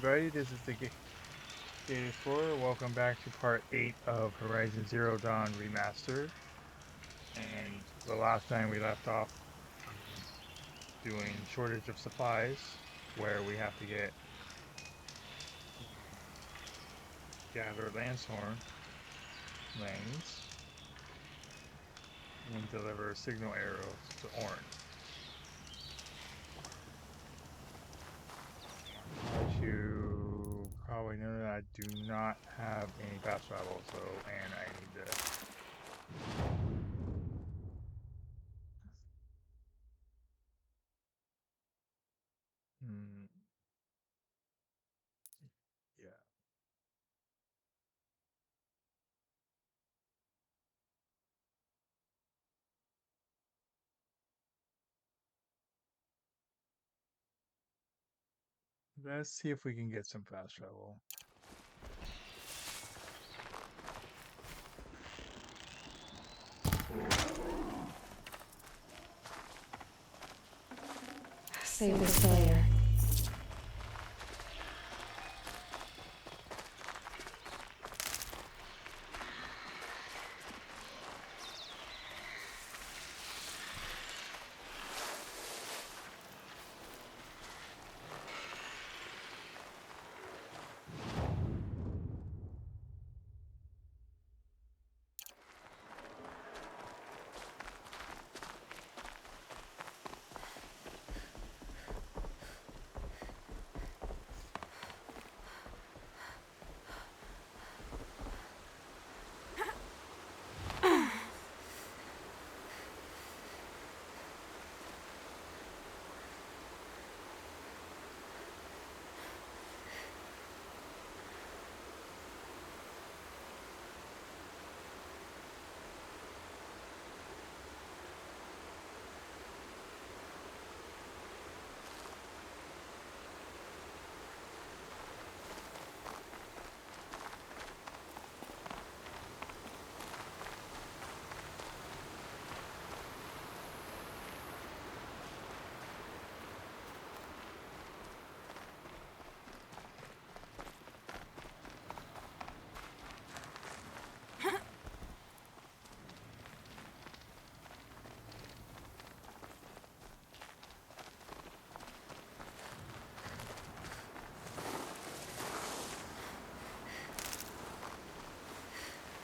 everybody. This is the Gate Explorer. Welcome back to part 8 of Horizon Zero Dawn Remastered. And the last time we left off doing shortage of supplies, where we have to gather Lancehorn lanes and deliver signal arrows to Orn. As you probably know, that I do not have any fast travel, and I need to. Hmm, yeah. Let's see if we can get some fast travel. Save this for later.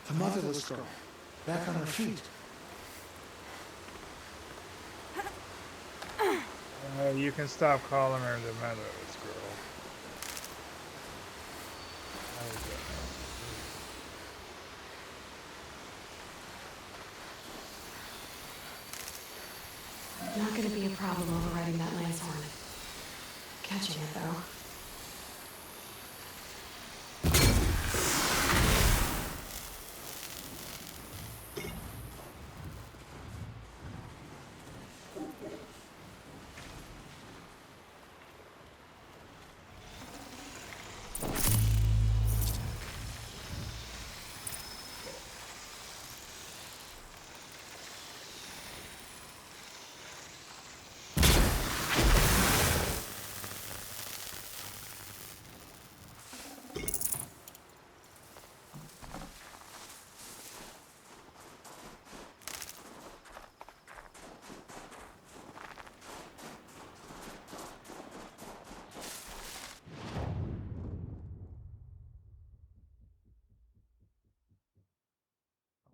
The motherless girl, back on her feet. You can stop calling her the motherless girl. How is that necessary? Not gonna be a problem overriding that lance horn. Catching it, though.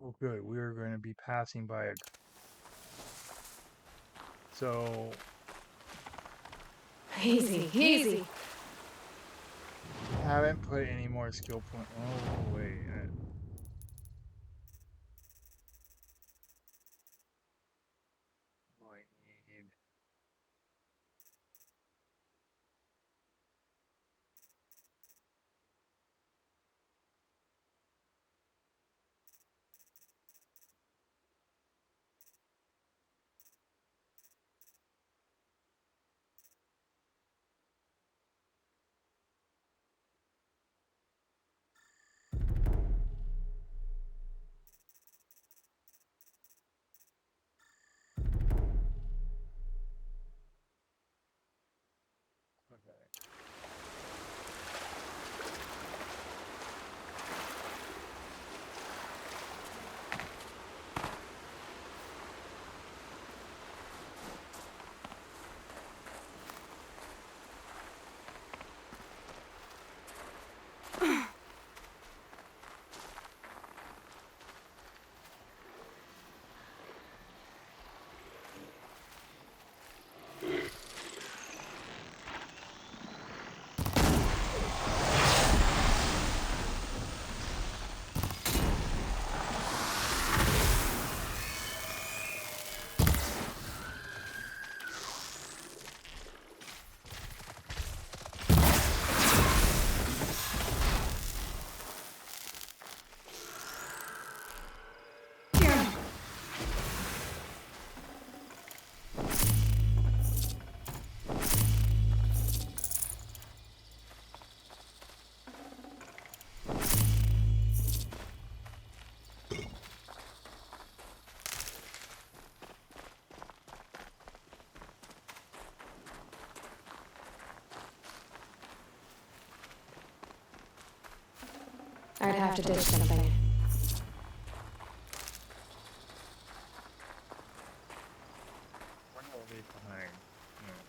Oh, good. We are going to be passing by a. So, Easy, easy. we haven't put any more skill point. Oh, wait. I need. have to ditch something. What will leave behind? Hmm.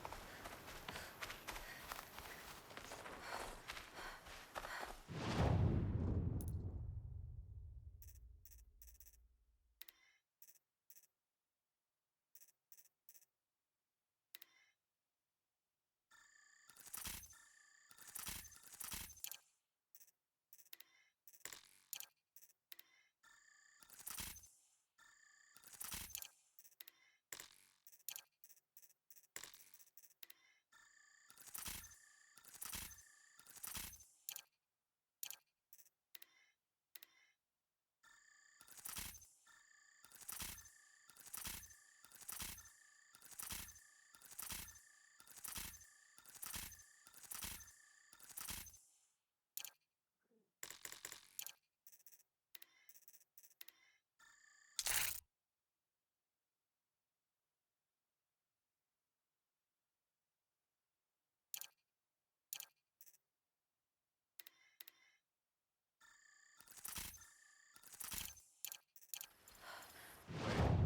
Wait.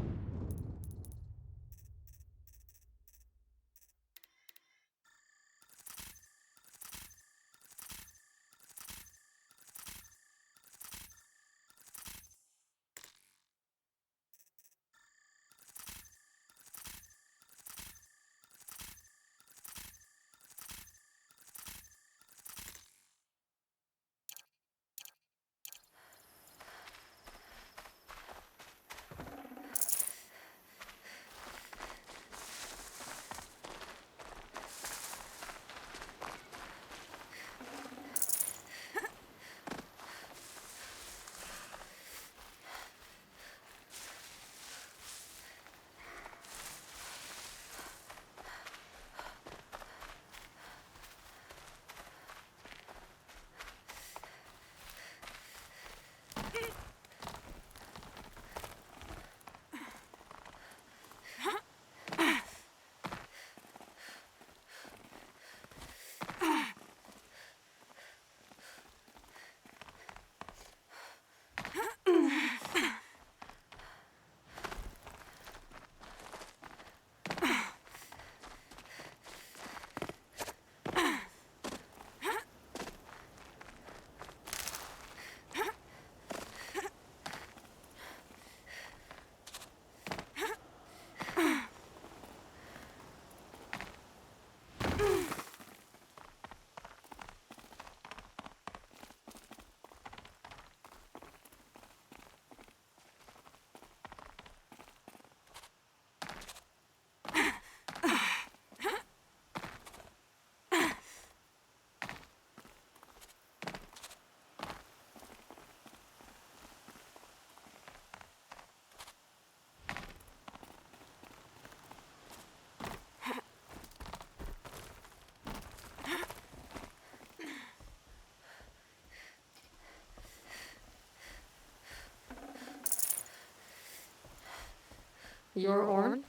You're Orn?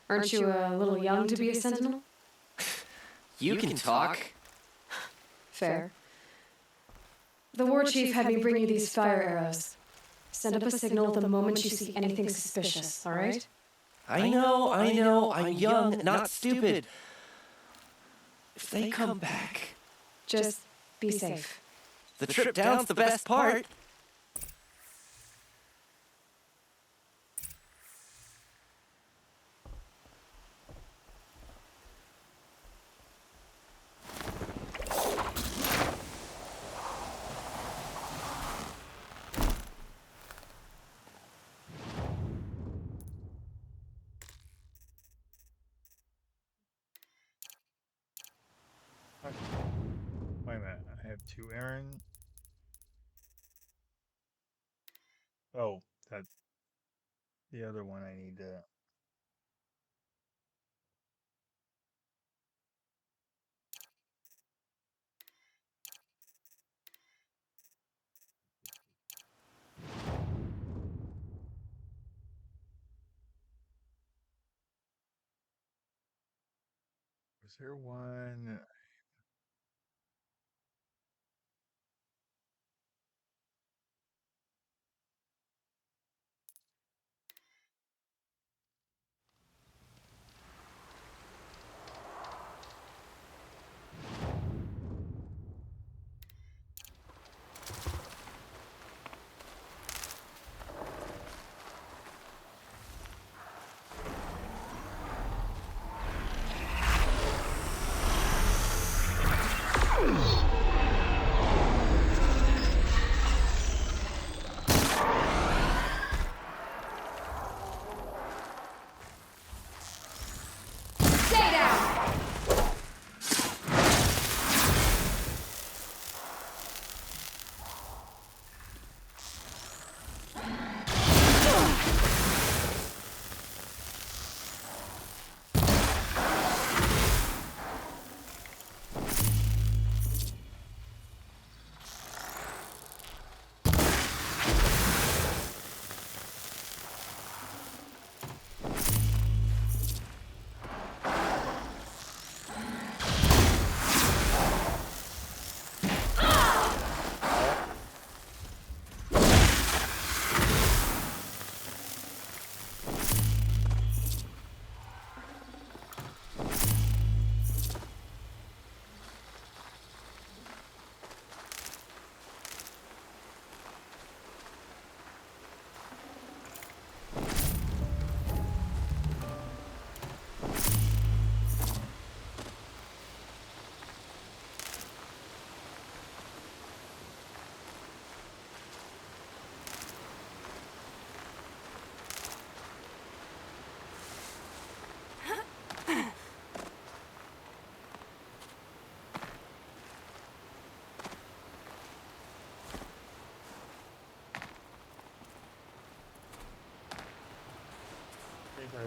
Aren't you a little young to be a sentinel? You can talk. Fair. The war chief had me bring you these fire arrows. Send up a signal the moment you see anything suspicious, all right? I know, I'm young, not stupid. If they come back, Just be safe. the trip down's the best part. Okay. Wait a minute. I have two Aaron. Oh, that's the other one I need to. Was there one?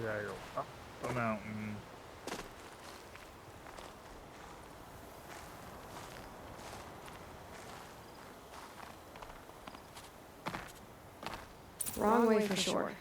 gotta go up a mountain. Wrong way for sure.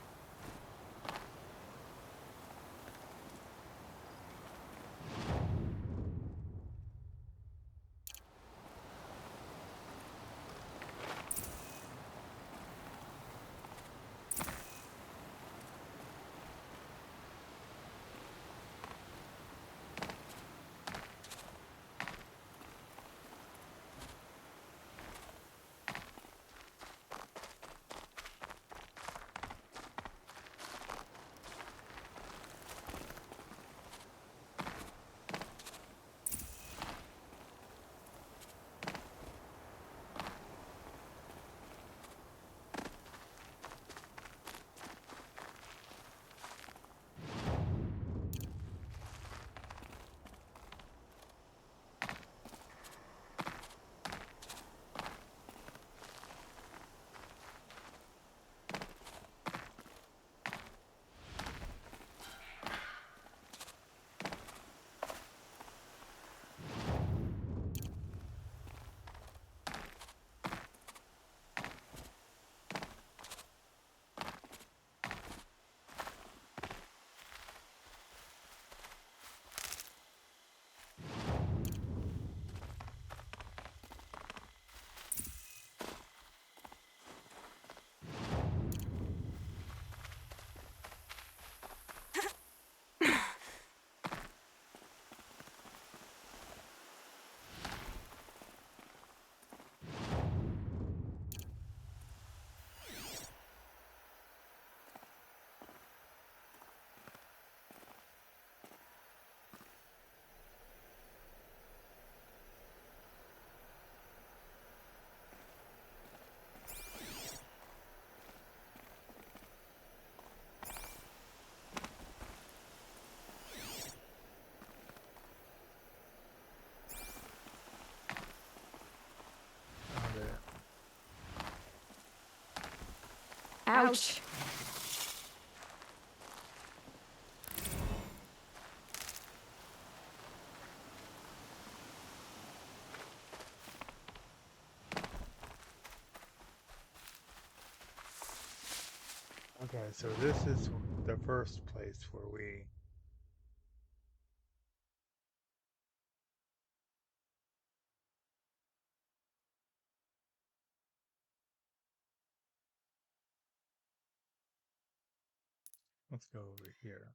Found it. Ouch! Okay, so this is the first place where we. Let's go over here.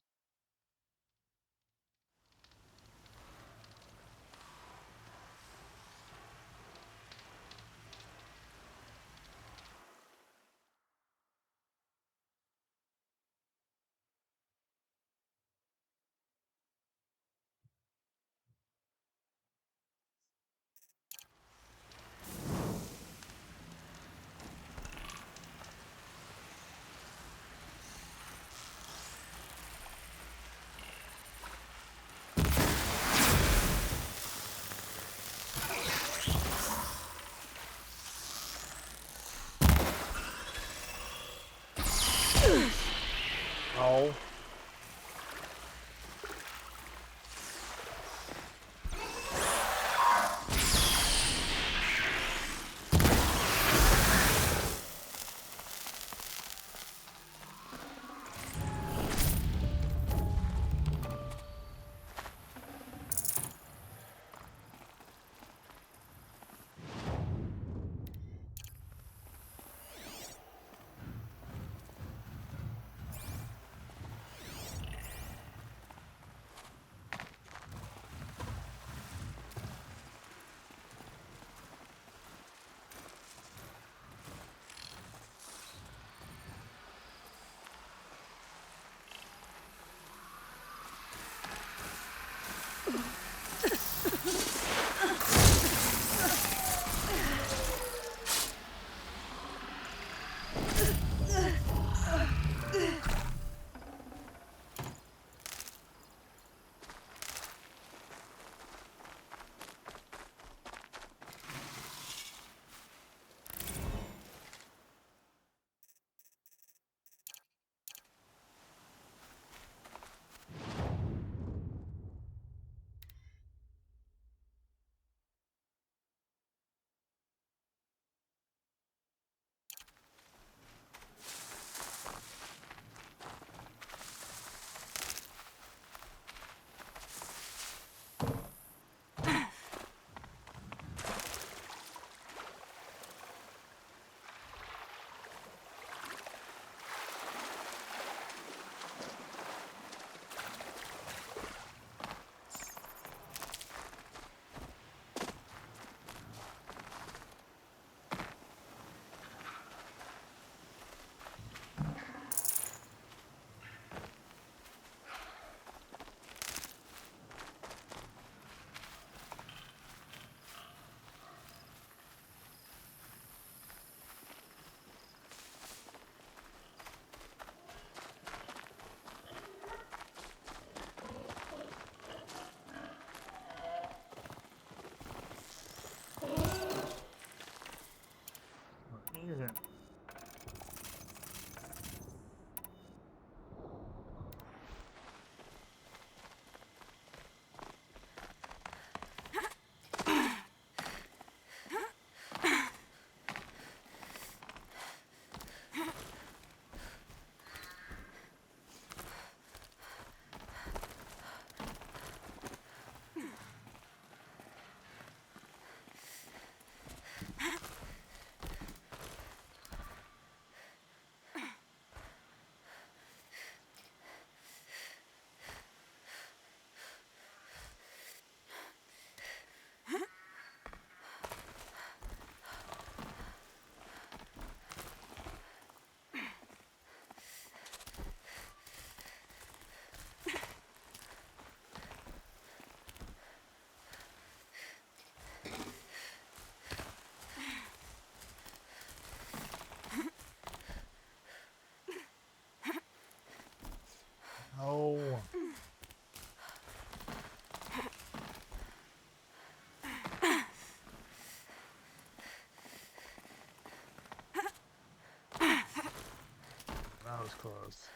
close.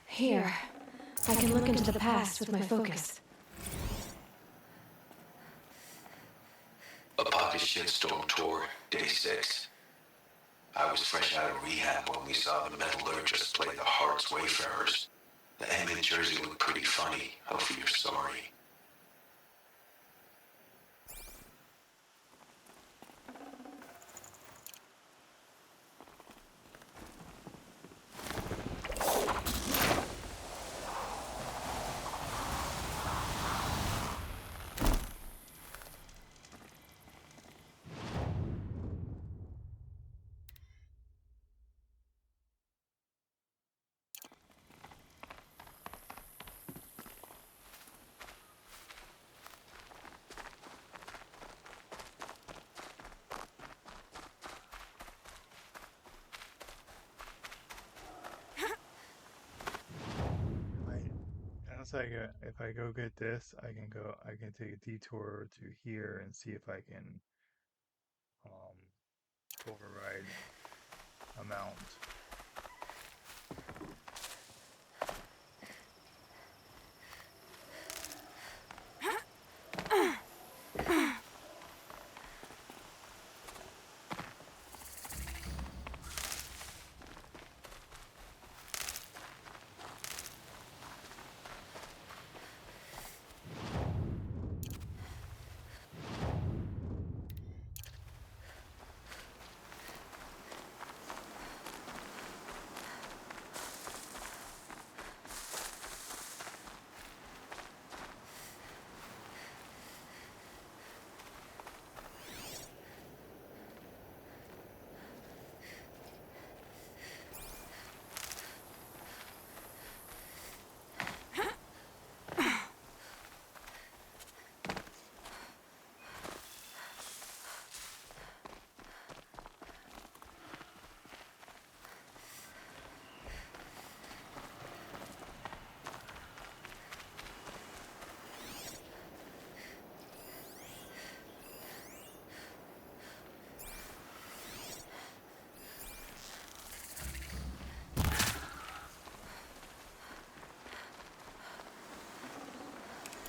Here, I can look into the past with my focus. A pocket shitstorm tour, day 6. I was fresh out of rehab when we saw the metallurgist play the Heart's Wayfarers. The M in Jersey looked pretty funny. Hopefully you're sorry. I if I go get this, I can take a detour to here and see if I can um override a mount.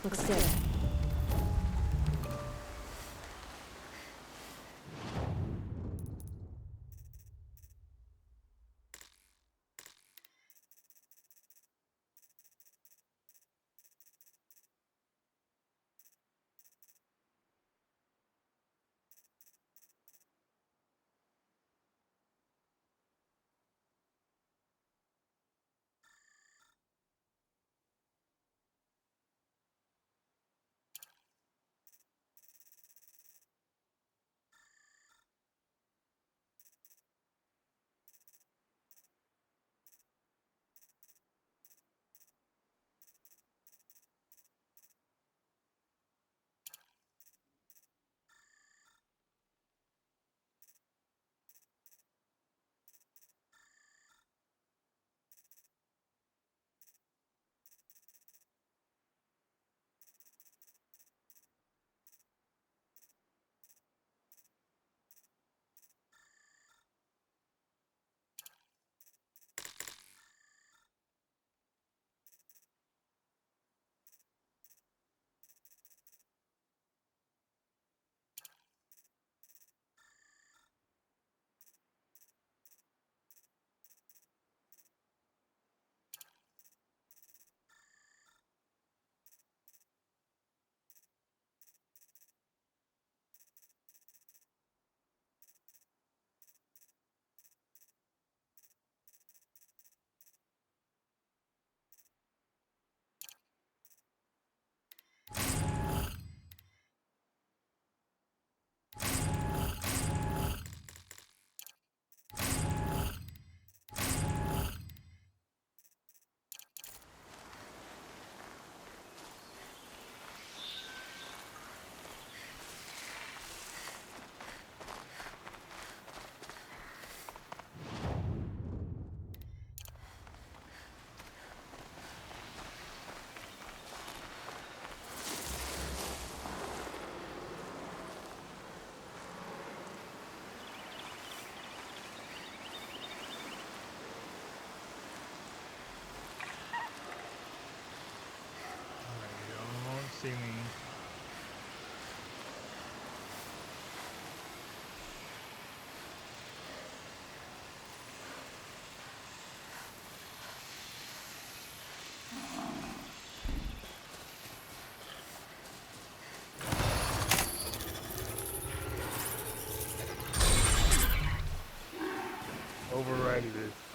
Looks good.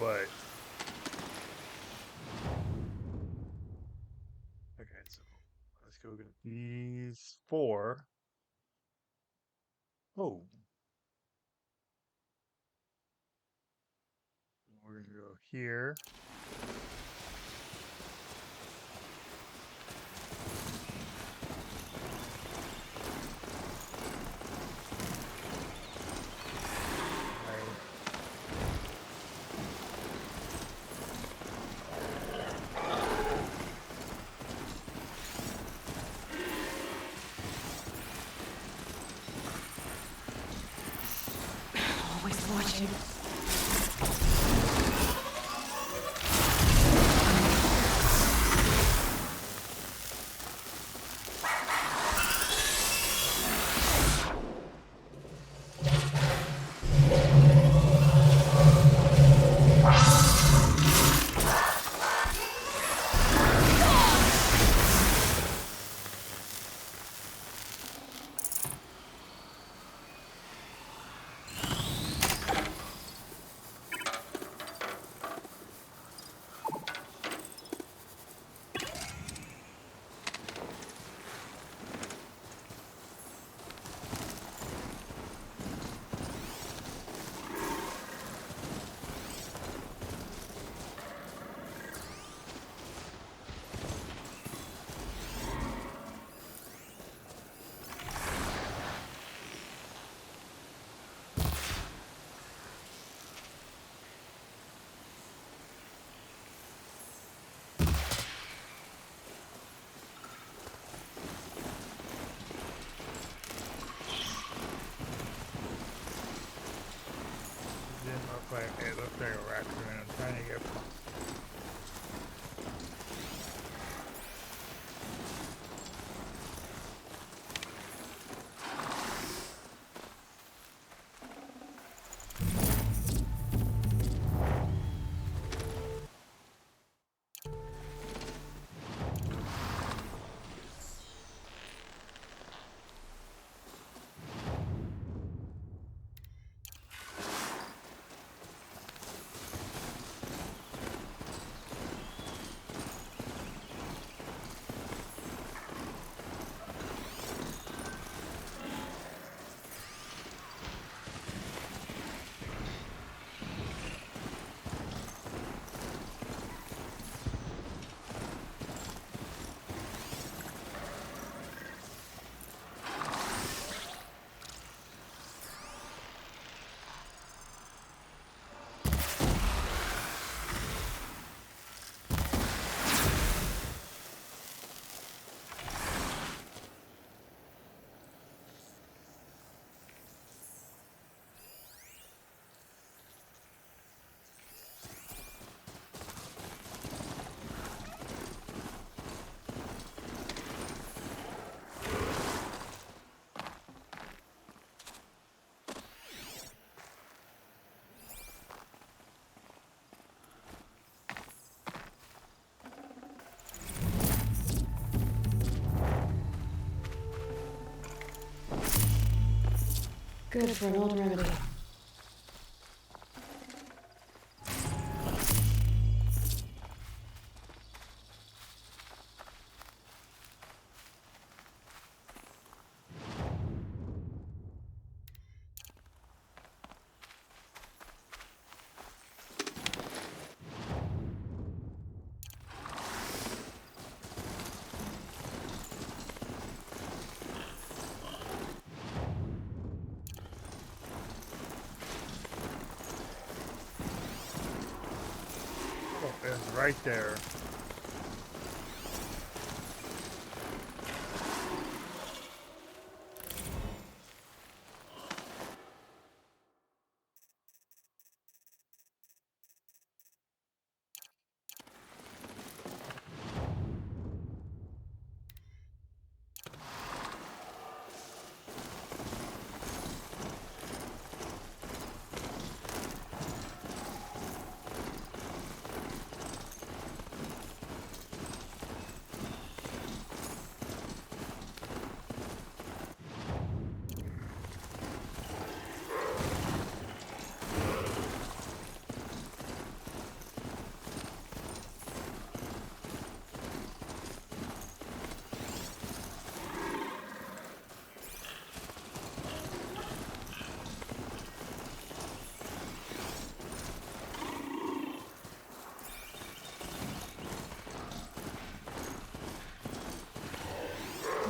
but okay, so let's go get these four. Oh, we're gonna go here. Right. Always watching. It didn't look like it looked like a raccoon. I'm trying to get. Good for an old remedy. Oh, it's right there.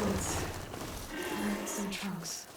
Woods. Some trunks.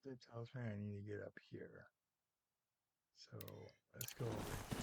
It tells me I need to get up here. So let's go over.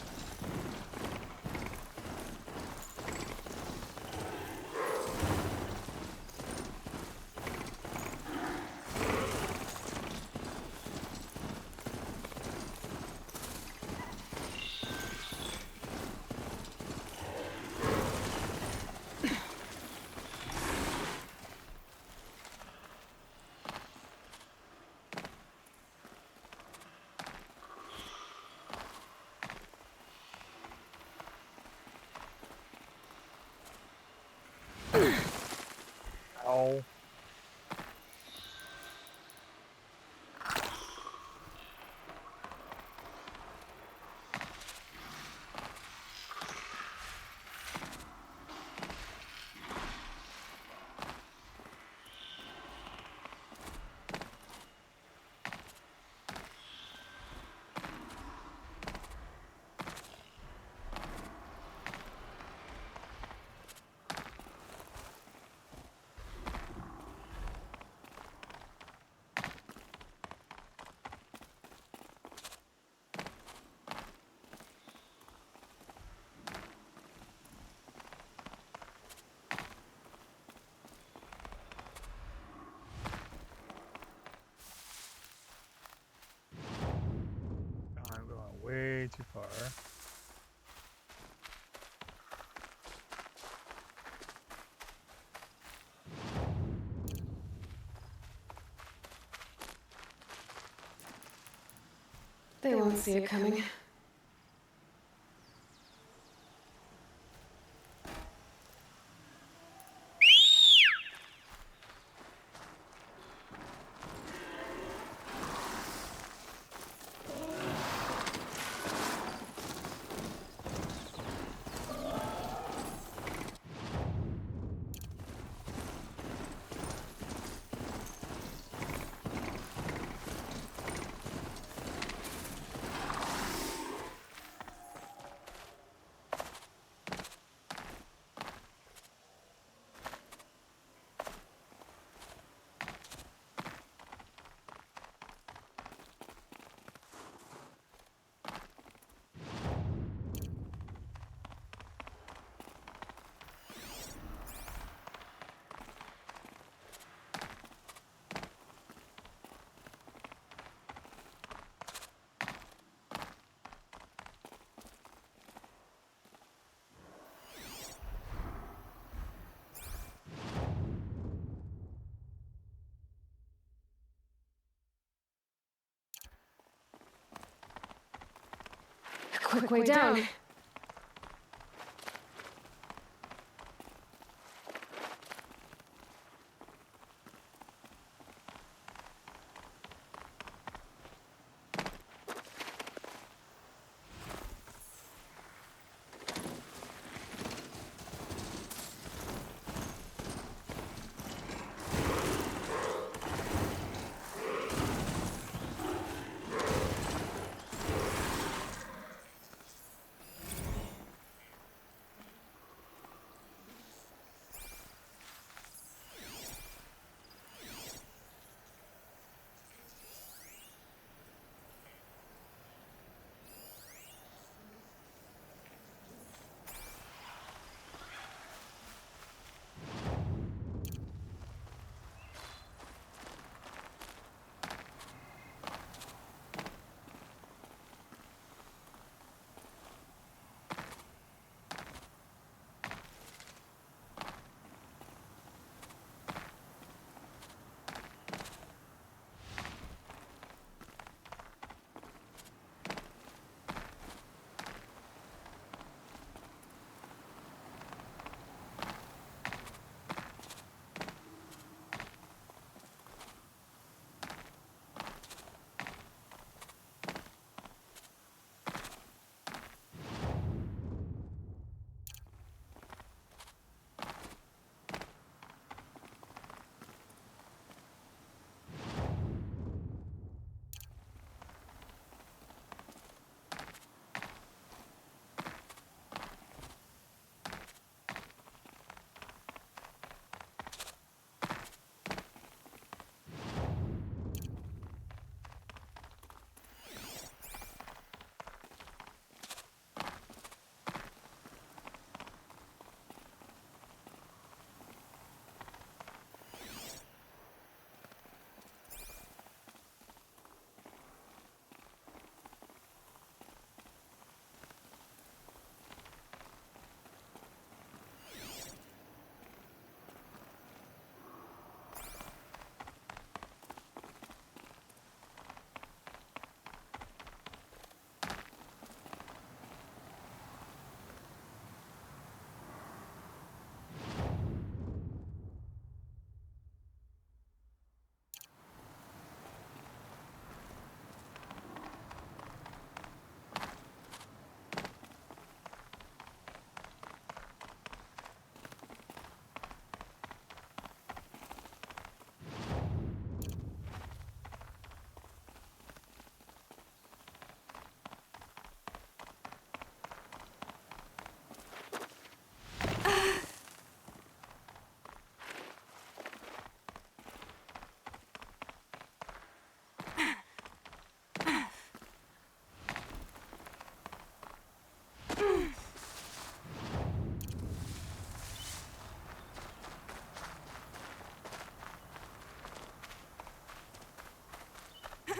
way too far. They won't see it coming. Quick way down.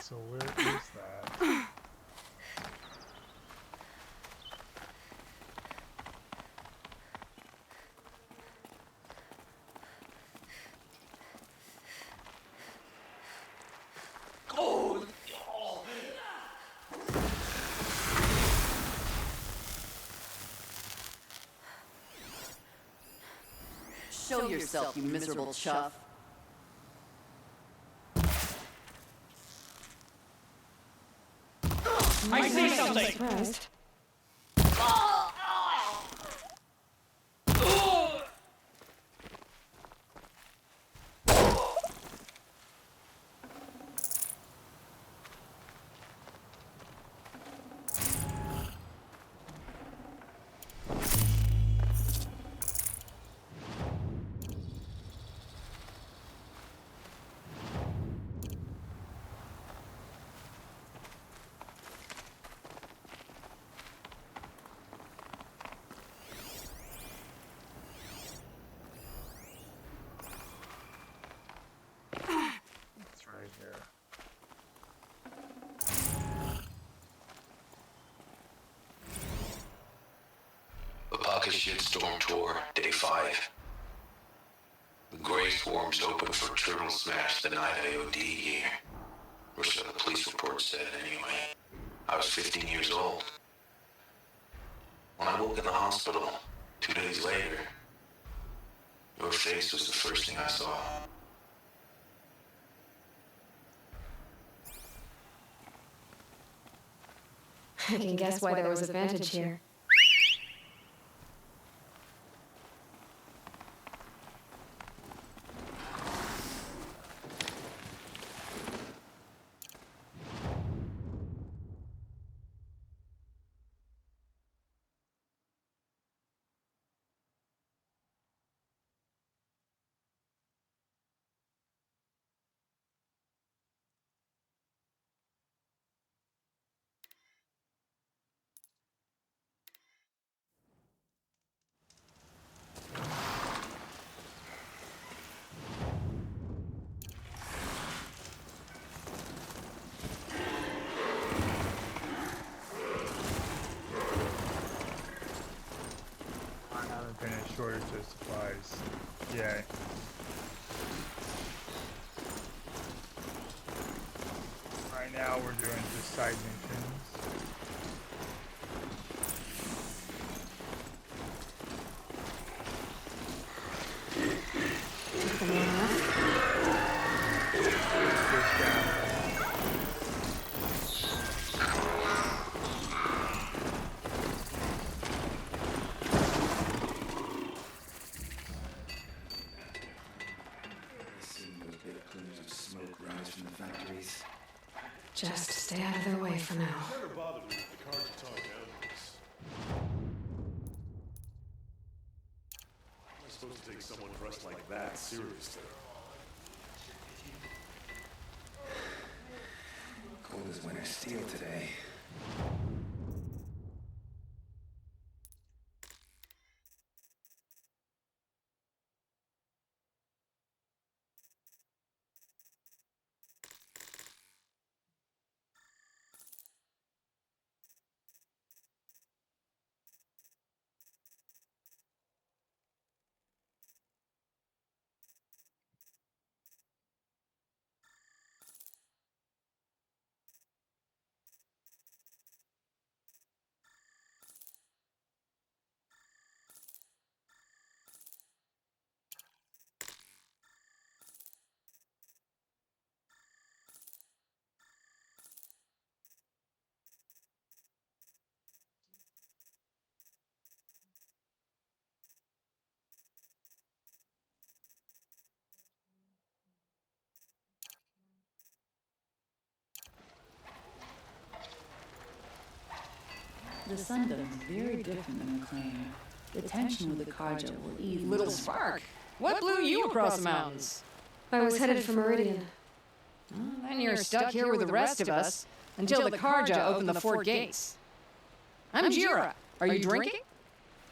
So where is that? Show yourself, you miserable chuff. I see something. Surprised. It's right here. Apaka Shitstorm Tour, Day 5. The Grey Swarm's open for Turtle Smash the night IOD year. Or so the police report said, anyway. I was 15 years old. When I woke in the hospital, 2 days later, your face was the first thing I saw. I can guess why there was advantage here. I haven't been in shortage of supplies yet. Right now we're doing just side missions. Just down. Seeing those big plumes of smoke rise from the factories. Just stay out of their way for now. Never bothered with the cards are talk animals. I'm supposed to take someone dressed like that seriously. Cold as winter steel today. The Sundom is very different than the claim. The tension with the Karja will ease. Little spark. What blew you across the mountains? I was headed for Meridian. Then you're stuck here with the rest of us until the Karja open the fort gates. I'm Jira. Are you drinking?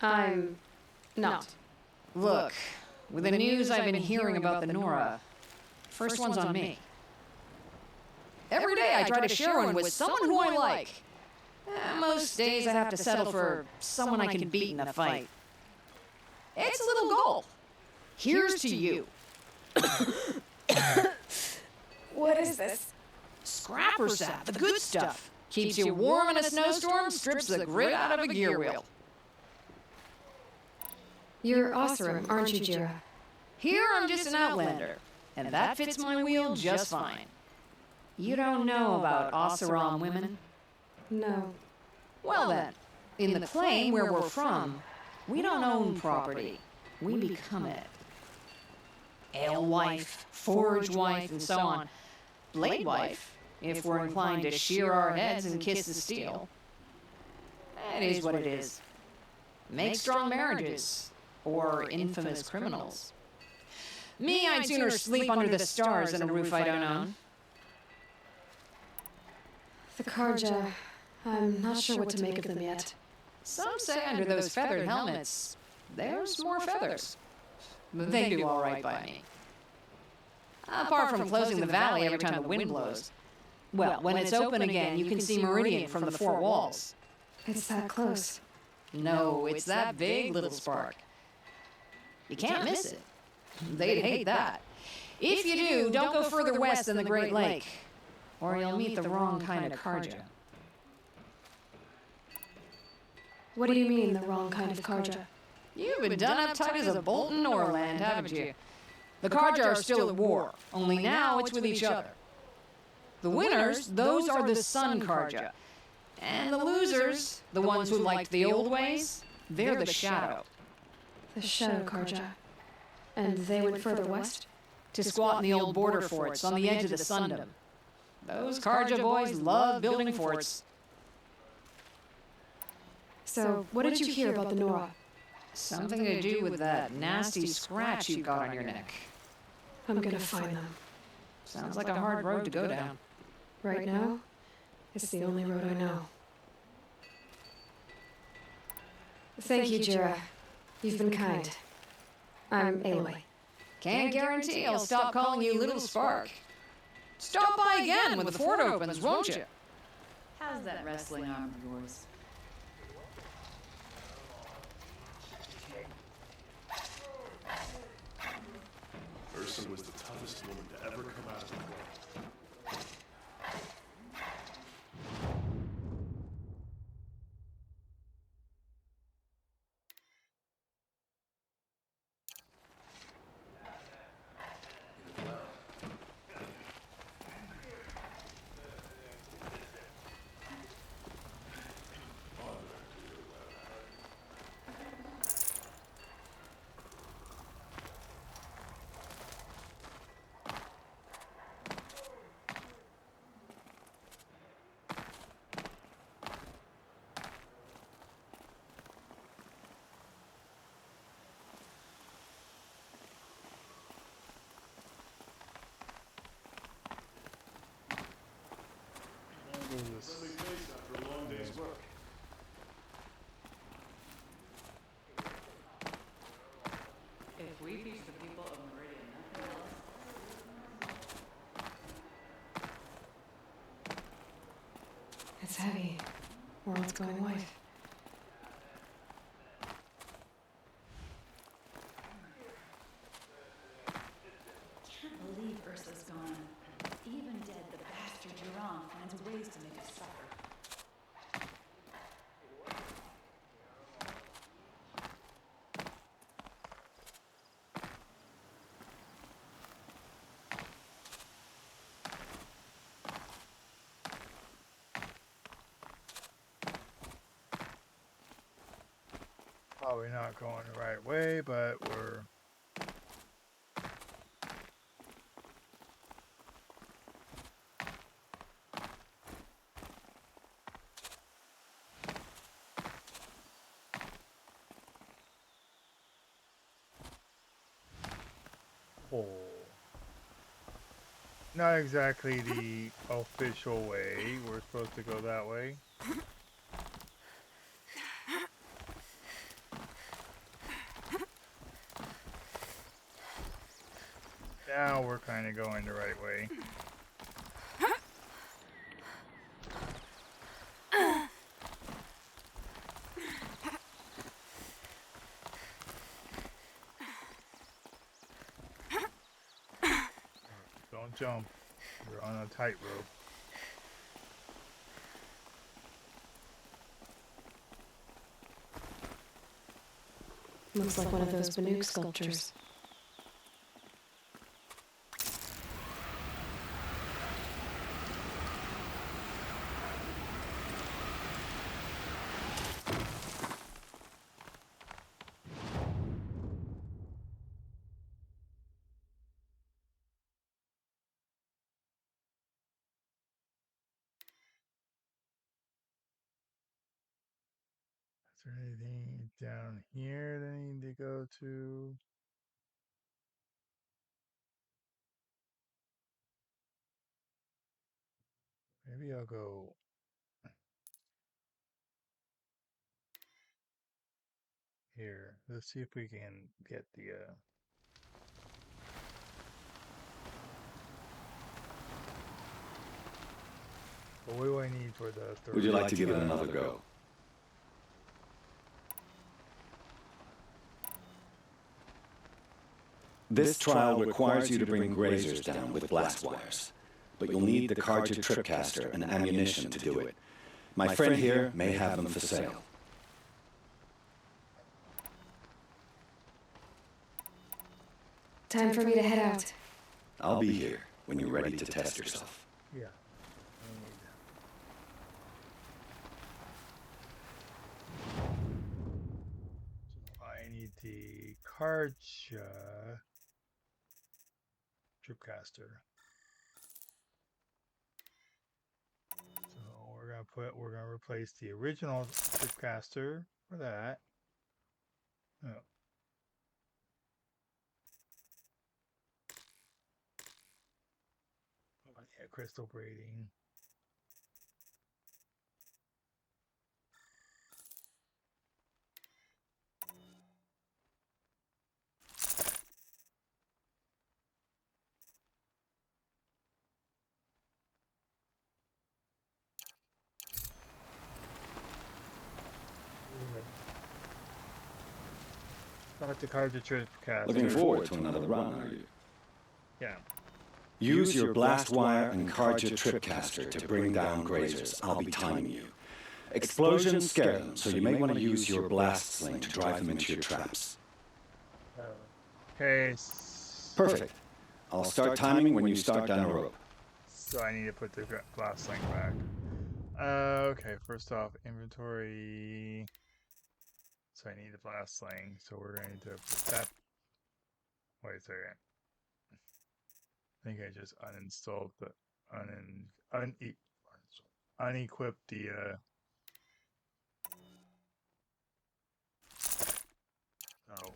I'm not. Look, with the news I've been hearing about the Nora, first one's on me. Every day I try to share one with someone who I like. Most days I have to settle for someone I can beat in a fight. It's a little goal. Here's to you. What is this? Scrapper sap, the good stuff. Keeps you warm in a snowstorm, strips the grit out of a gear wheel. You're Oseram, aren't you, Jira? Here I'm just an outlander, and that fits my wheel just fine. You don't know about Oseram women? No. Well then, in the claim where we're from, we don't own property. We become it. Alewife, forge wife, and so on. Blade wife, if we're inclined to shear our heads and kiss the steel. It is what it is. Make strong marriages, or infamous criminals. Me, I'd sooner sleep under the stars than a roof I don't own. The Karja. I'm not sure what to make of them yet. Some say under those feathered helmets, there's more feathers. But they do all right by me. Apart from closing the valley every time the wind blows. Well, when it's open again, you can see Meridian from the four walls. It's that close. No, it's that big little spark. You can't miss it. They'd hate that. If you do, don't go further west than the Great Lake, or you'll meet the wrong kind of Karja. What do you mean, the wrong kind of Karja? You've been done uptight as a bolt in Norland, haven't you? The Karja are still at war, only now it's with each other. The winners, those are the Sun Karja. And the losers, the ones who liked the old ways, they're the Shadow. The Shadow Karja. And they went further west? To squat in the old border forts on the edge of the Sundom. Those Karja boys love building forts. So, what did you hear about the Nora? Something to do with that nasty scratch you've got on your neck. I'm gonna find them. Sounds like a hard road to go down. Right now, it's the only road I know. Thank you, Jira. You've been kind. I'm Aloy. Can't guarantee I'll stop calling you Little Spark. Stop by again when the fort opens, won't you? How's that wrestling arm of yours? Ursa was the toughest woman to ever come out of the world. Friendly face after a long day's work. If we teach the people of Meridian nothing else, It's heavy. World's going white. can't believe Ursa's gone. Even dead, the bastard Duran finds ways to make us suffer. Probably not going the right way, but we're... Oh. Not exactly the official way. We're supposed to go that way. Now we're kind of going the right way. Don't jump. You're on a tightrope. Looks like one of those Banuk sculptures. there anything down here that I need to go to? Maybe I'll go here. Let's see if we can get the what do I need for the third? Would you like to give it another go? This trial requires you to bring grazers down with blast wires. But you'll need the cartridge tripcaster and ammunition to do it. My friend here may have them for sale. Time for me to head out. I'll be here when you're ready to test yourself. Yeah. I need the cartridge tripcaster. So we're gonna replace the original tripcaster for that. Oh. Oh, yeah, crystal braiding. Not the cartridge tripcaster. Looking forward to another run, are you? Yeah. Use your blast wire and cartridge tripcaster to bring down grazers. I'll be timing you. Explosions scare them, so you may want to use your blast sling to drive them into your traps. Okay. Perfect. I'll start timing when you start down a rope. So I need to put the blast link back. Okay, first off, inventory. So I need the blast sling. So we're going to put that. Wait a second. I think I just uninstalled the unequipped the oh.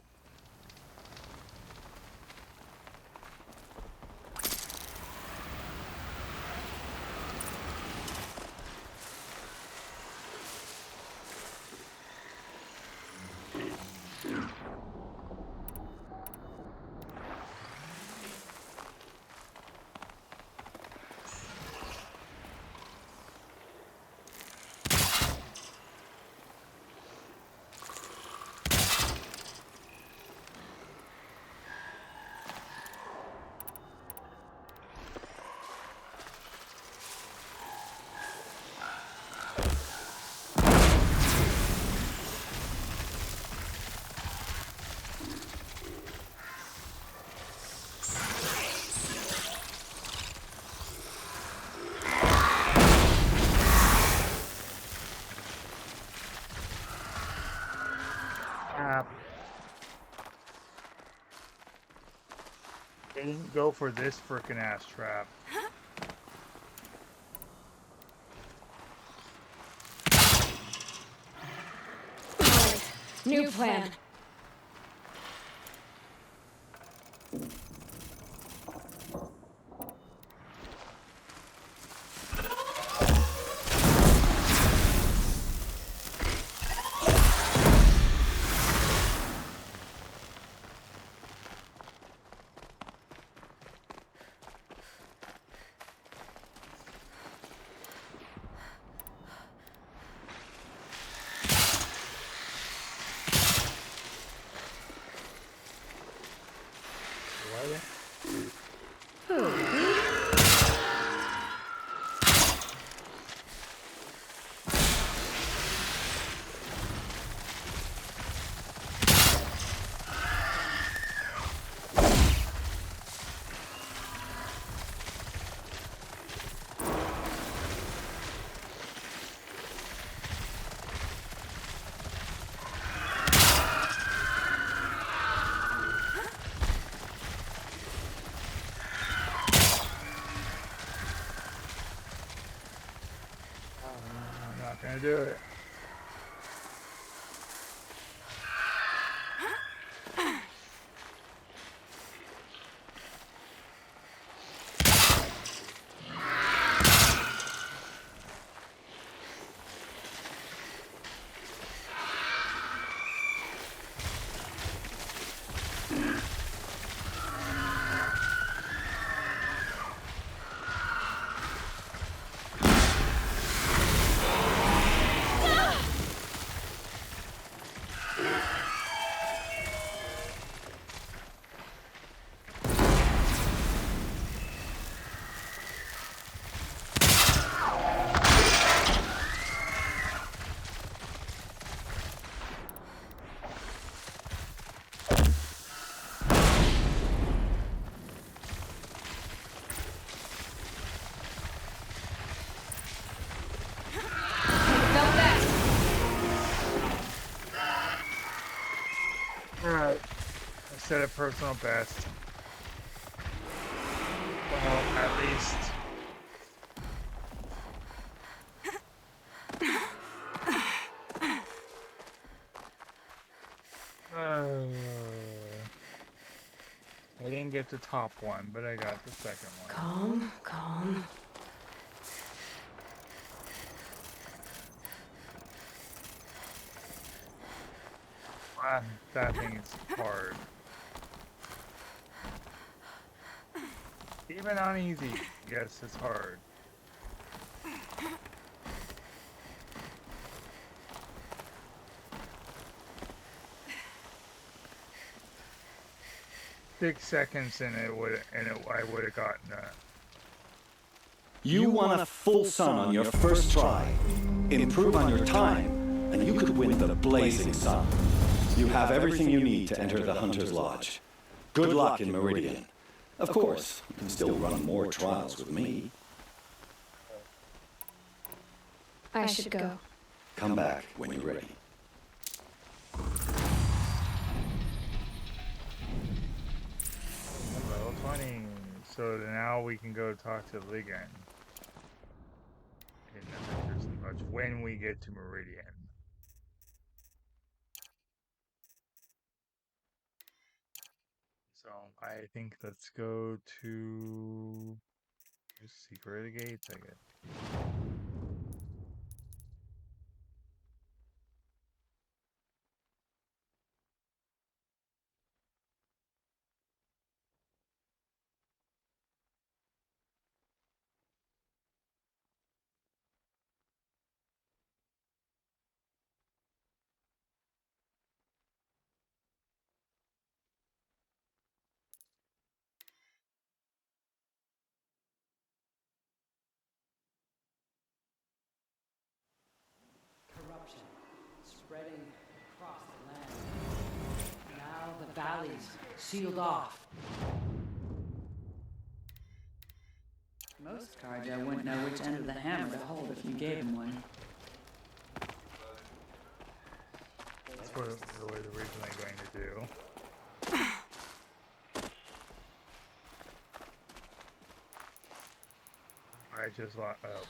Didn't go for this frickin' ass trap. New plan. I'm not gonna do it. set a personal best. Well, at least. I didn't get the top one, but I got the second one. Calm, calm. That thing is hard. Even on easy, yes, it's hard. $6 seconds and I would have gotten that. You won a full sun on your first try. Improve on your time, and you could win the Blazing Sun. You have everything you need to enter the Hunter's Lodge. Good luck in Meridian. Of course, you can still run more trials with me. I should go. Come back when you're ready. Level 20. So now we can go talk to Ligan. In the Hunter's Lodge when we get to Meridian. So I think let's go to Secret Gates, I guess. Corruption spreading across the land. Now the valleys sealed off. Most Karja wouldn't know which end of the hammer to hold if you gave him one. That's what we were originally going to do. I just lost. Oh.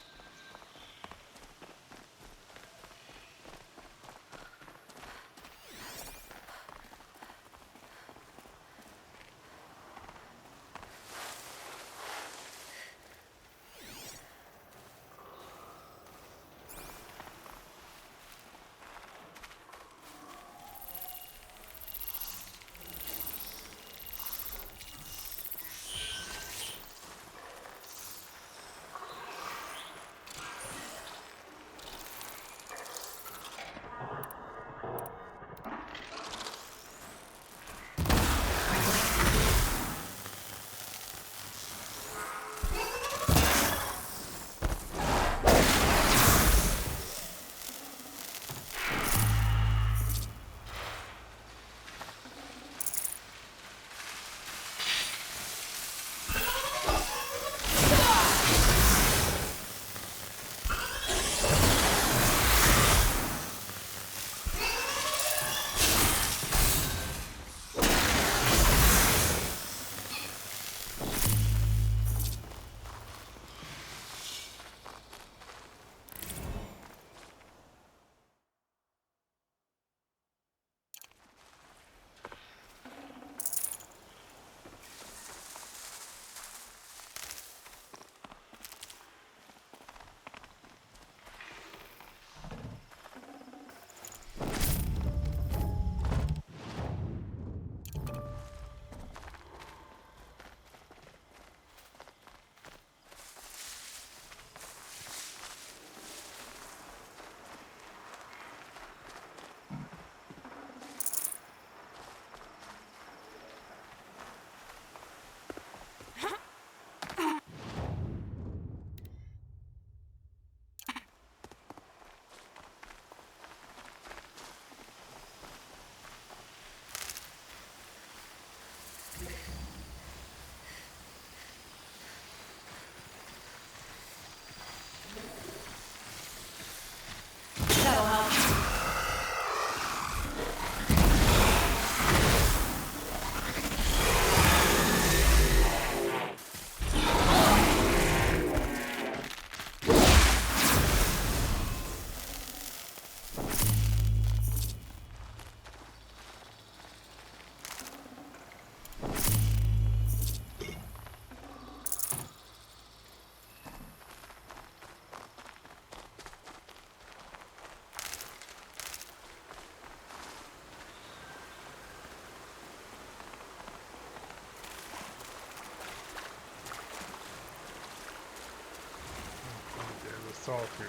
assault here.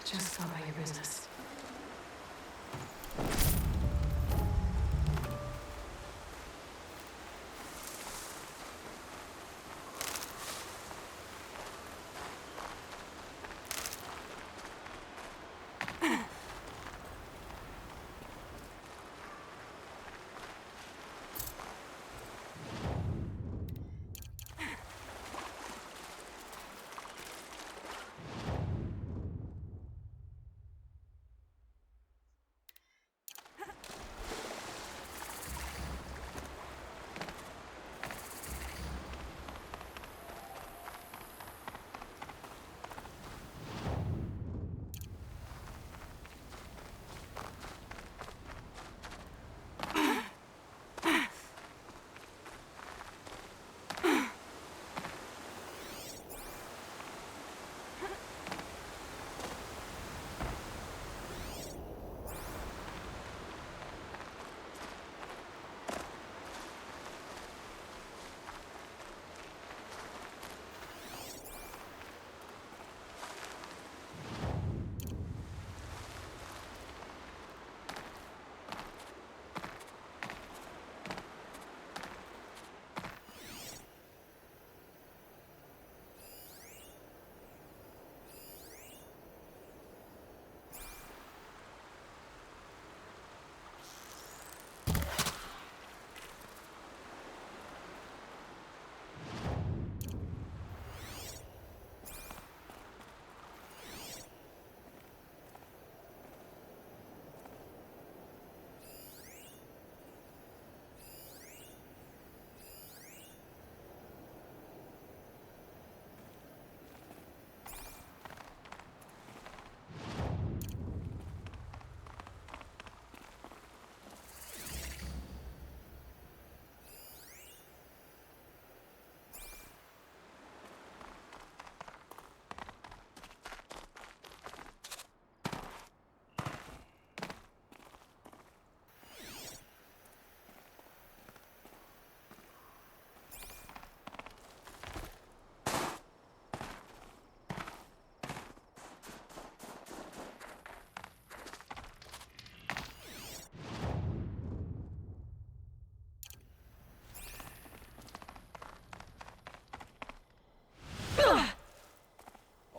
Just go about your business.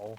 Oh.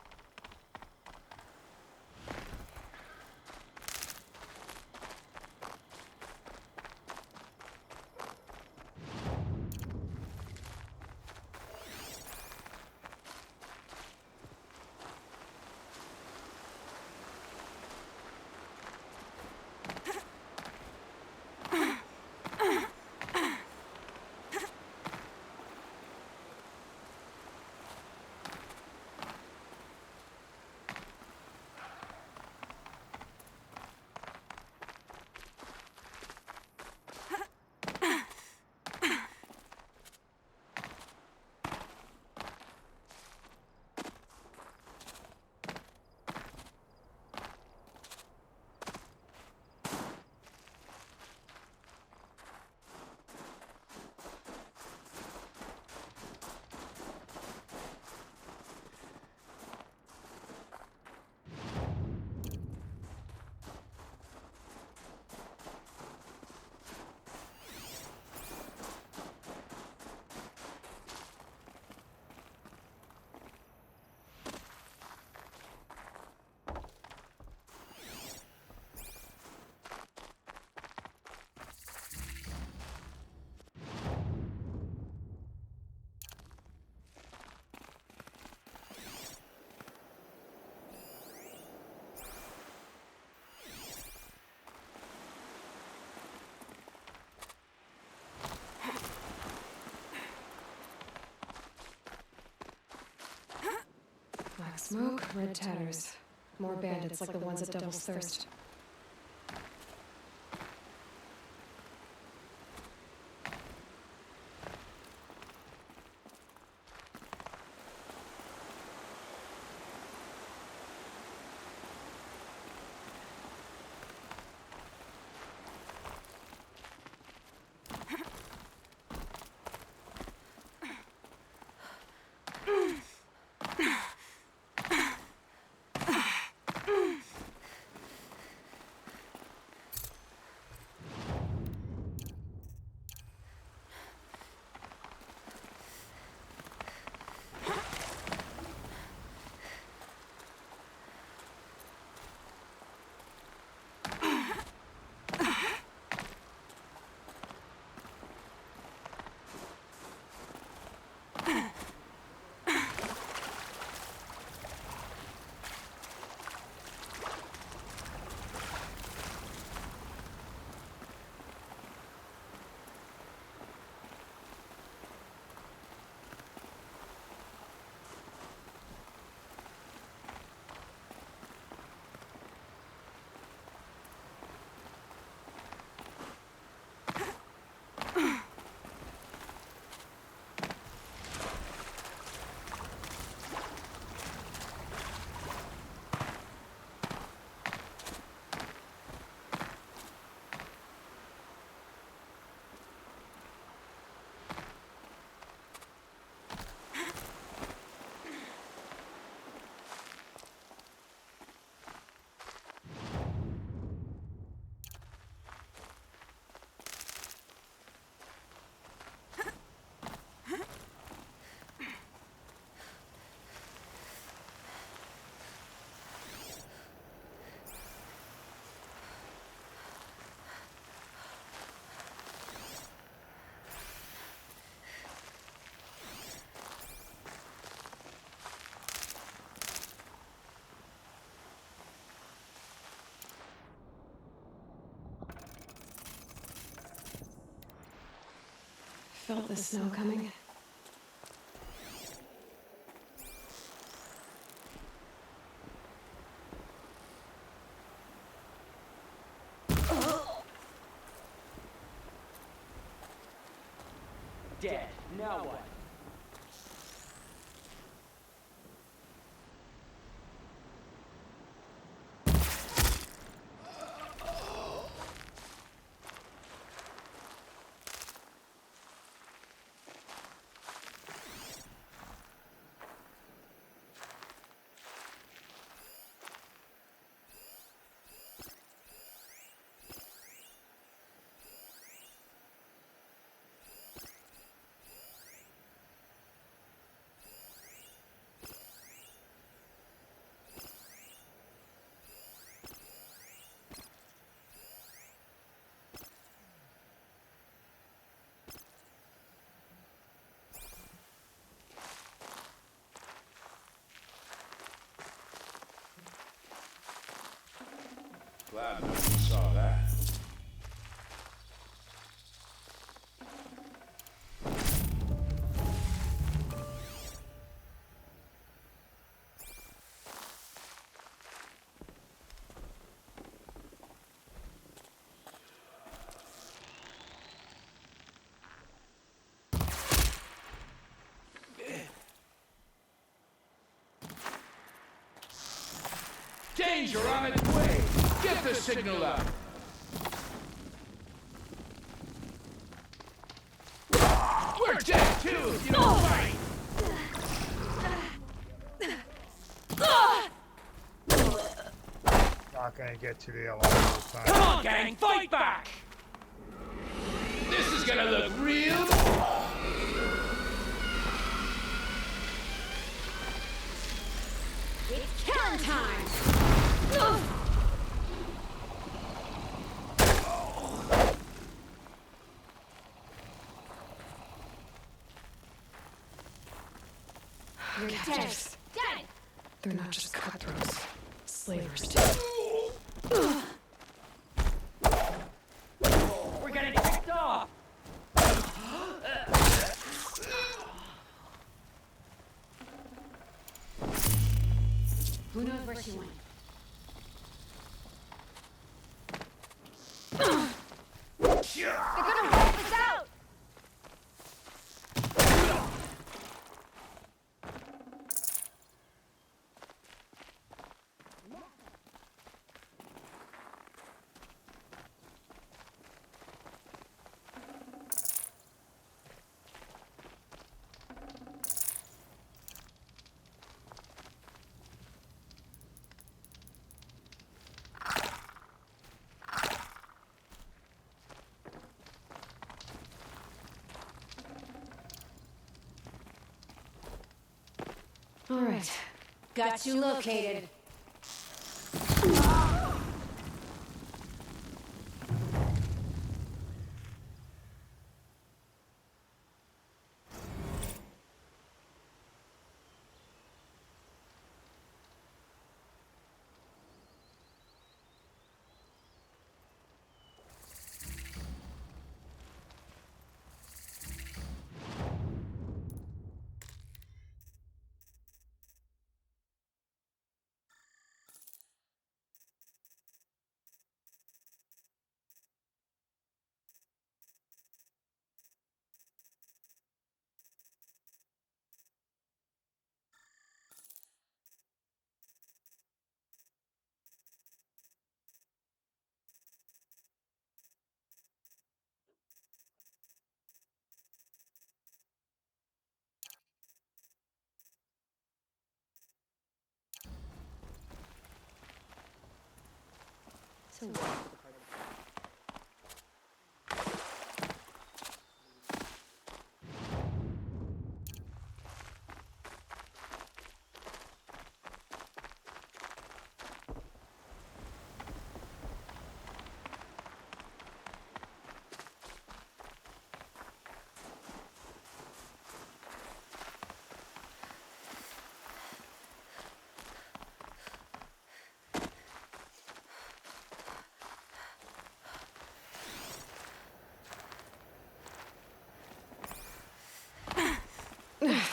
Black smoke, red tatters. More bandits like the ones at Devil's Thirst. Felt the snow coming. Dead. Now what? Glad no one saw that. Danger on its way! Get the signal up! We're dead too if you don't fight! Not gonna get to the alarm this time. Come on, gang, fight back! This is gonna look real... It's killing time! Your captors. Got it! They're not just cutthroats. Slavers, too. We're getting picked off! Who knows where she went? They're gonna wipe us out! All right. Got you located. So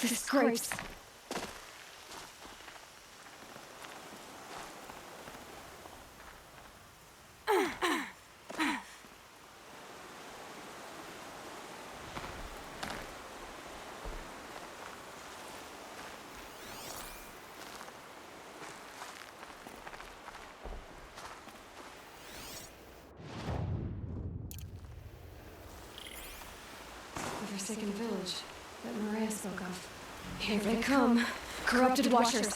this scrapes. The forsaken village that Maria spoke of. Here they come. Corrupted watchers.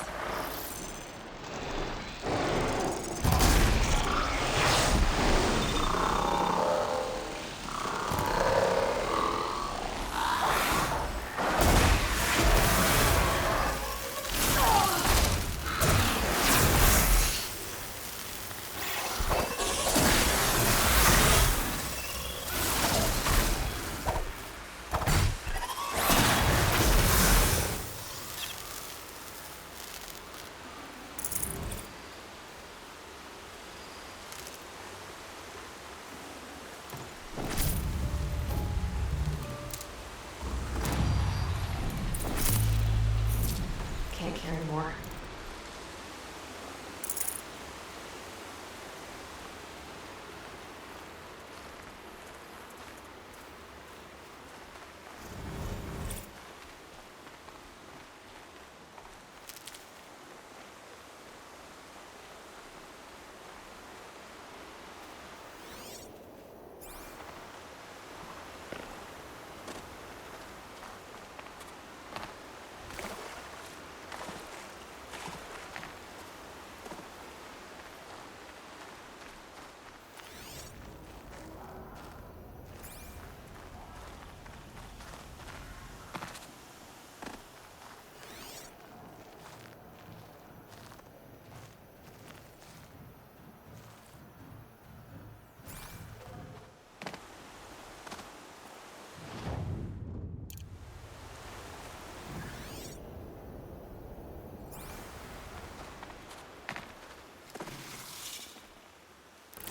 Can't carry more.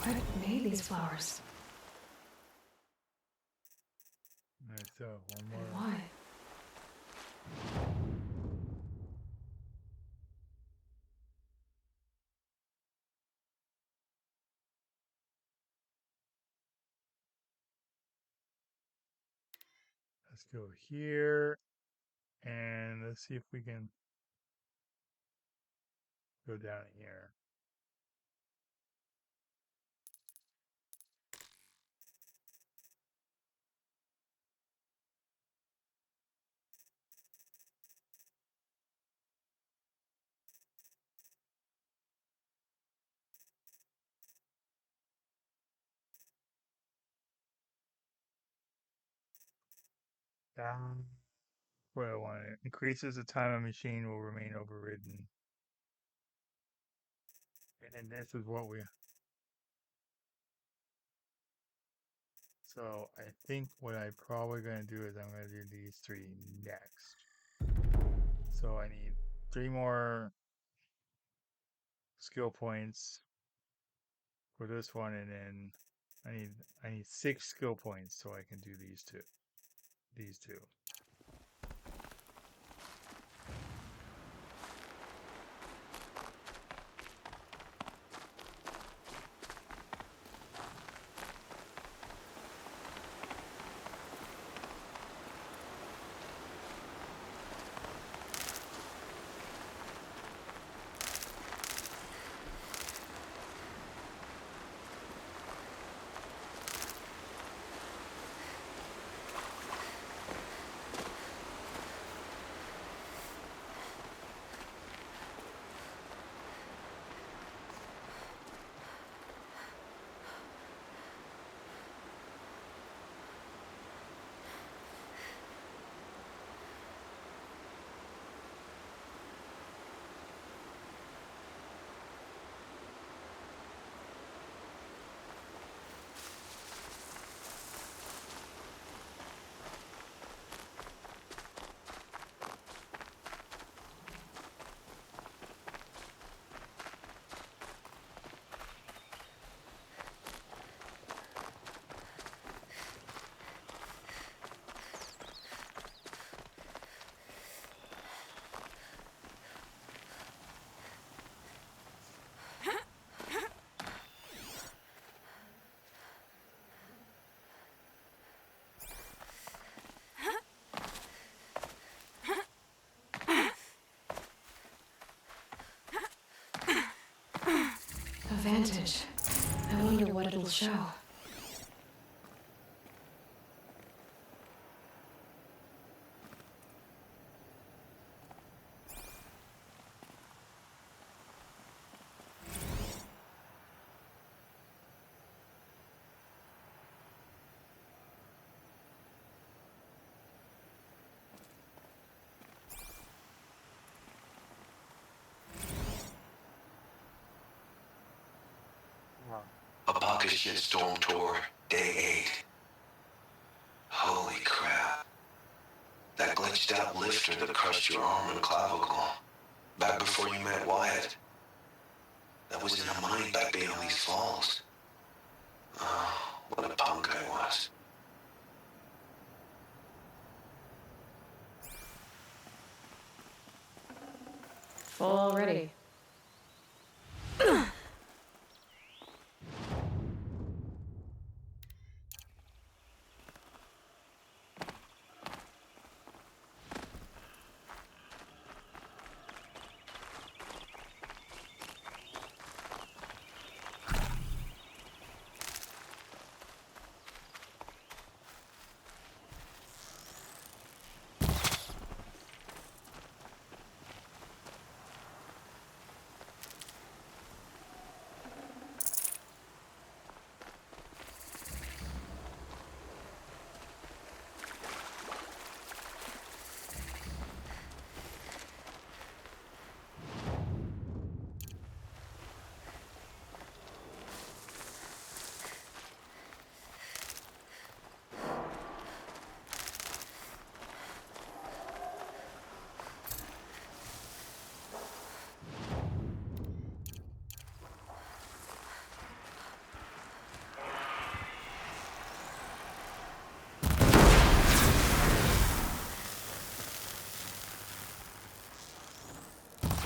What made these flowers? I still have one more. And why? Let's go here. And let's see if we can go down here. Down. What I want it increases the time a machine will remain overridden. And then this is what we. So I think what I'm probably gonna do is I'm gonna do these three next. So I need 3 more skill points for this one, and then I need 6 skill points so I can do these two. These two. A vantage. I wonder what it'll show. A bucket shit storm tour, day 8. Holy crap. That glitched out lifter that crushed your arm and clavicle. Back before you met Wyatt. That was in a mine back beyond these falls. Oh, what a punk I was. Full already.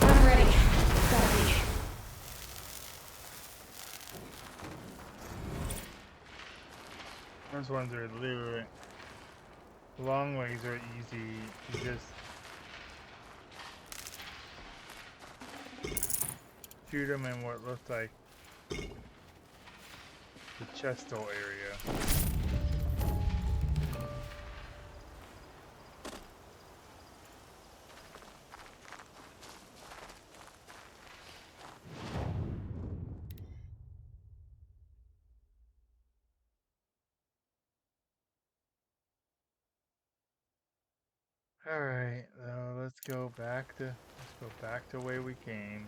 I'm ready. Gotta be. Those ones are literally. Long ways are easy. You just shoot them in what looks like the chest hole area. All right, let's go back to where we came.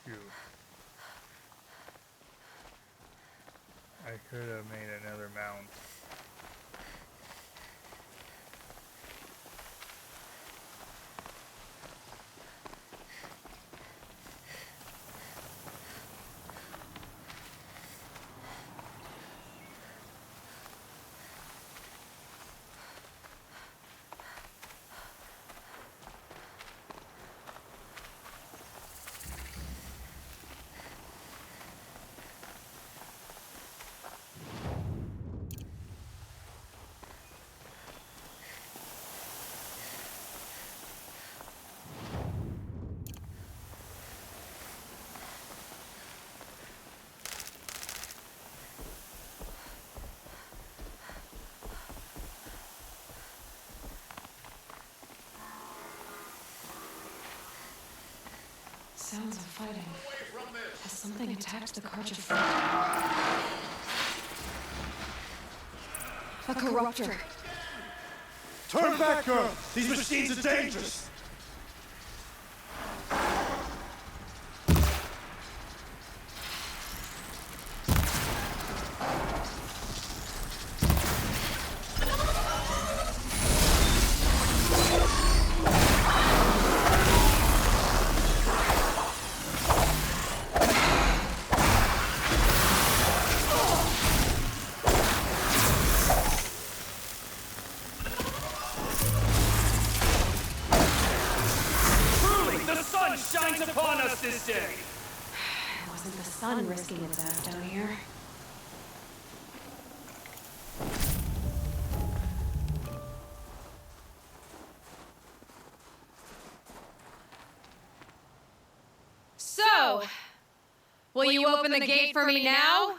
Shoot. I could have made another mount. Sounds of fighting. Has something attacked the Carja? A corruptor. Turn back, girl! These machines are dangerous! Shines upon us this day! It wasn't the sun risking its ass down here. So, will you open the gate for me now?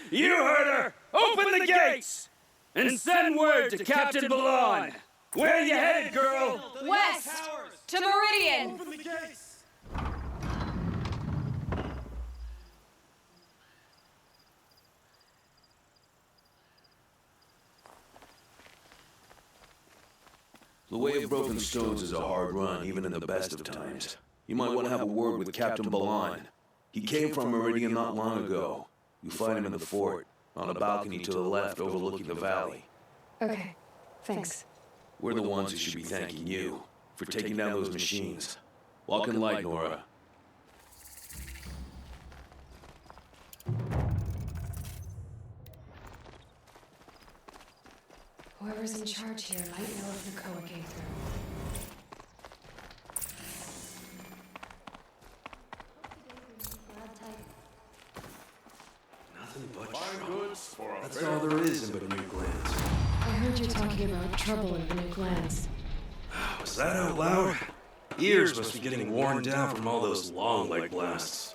You heard her! Open the gates! And send word to Captain Balon! Where you headed, girl? West! To Meridian! Open the gates! The way of broken stones is a hard run, even in the best of times. You might want to have a word with Captain Balon. He came from Meridian not long ago. You'll find him in the fort, on a balcony to the left overlooking the valley. Okay, thanks. We're the ones who should be thanking you for taking down those machines. Walk in light, Nora. Whoever's in charge here might know if Nakoa came through. Nothing but Find good That's all there is in Banuk lands. I heard you talking about trouble in the new lands. Was that out loud? Ears must be getting worn down from all those long leg blasts.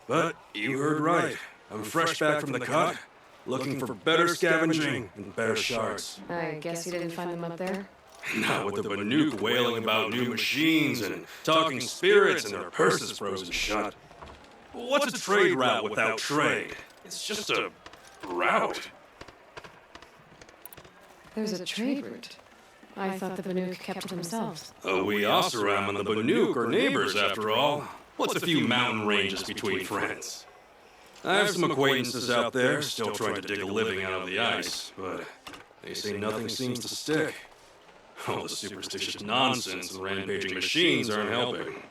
But you heard right. I'm fresh back from the cut, looking for better scavenging and better shards. I guess you didn't find them up there? Not with the Banuk wailing about new machines and talking spirits and their purses frozen shut. What's a trade route without trade? It's just a route. There's a trade route. I thought the Banuk kept to themselves. We Oseram and the Banuk are neighbors, after all. What's a few mountain ranges between friends? I have some acquaintances out there still trying to dig a living out of the ice, but they say nothing seems to stick. All the superstitious nonsense and rampaging machines aren't helping.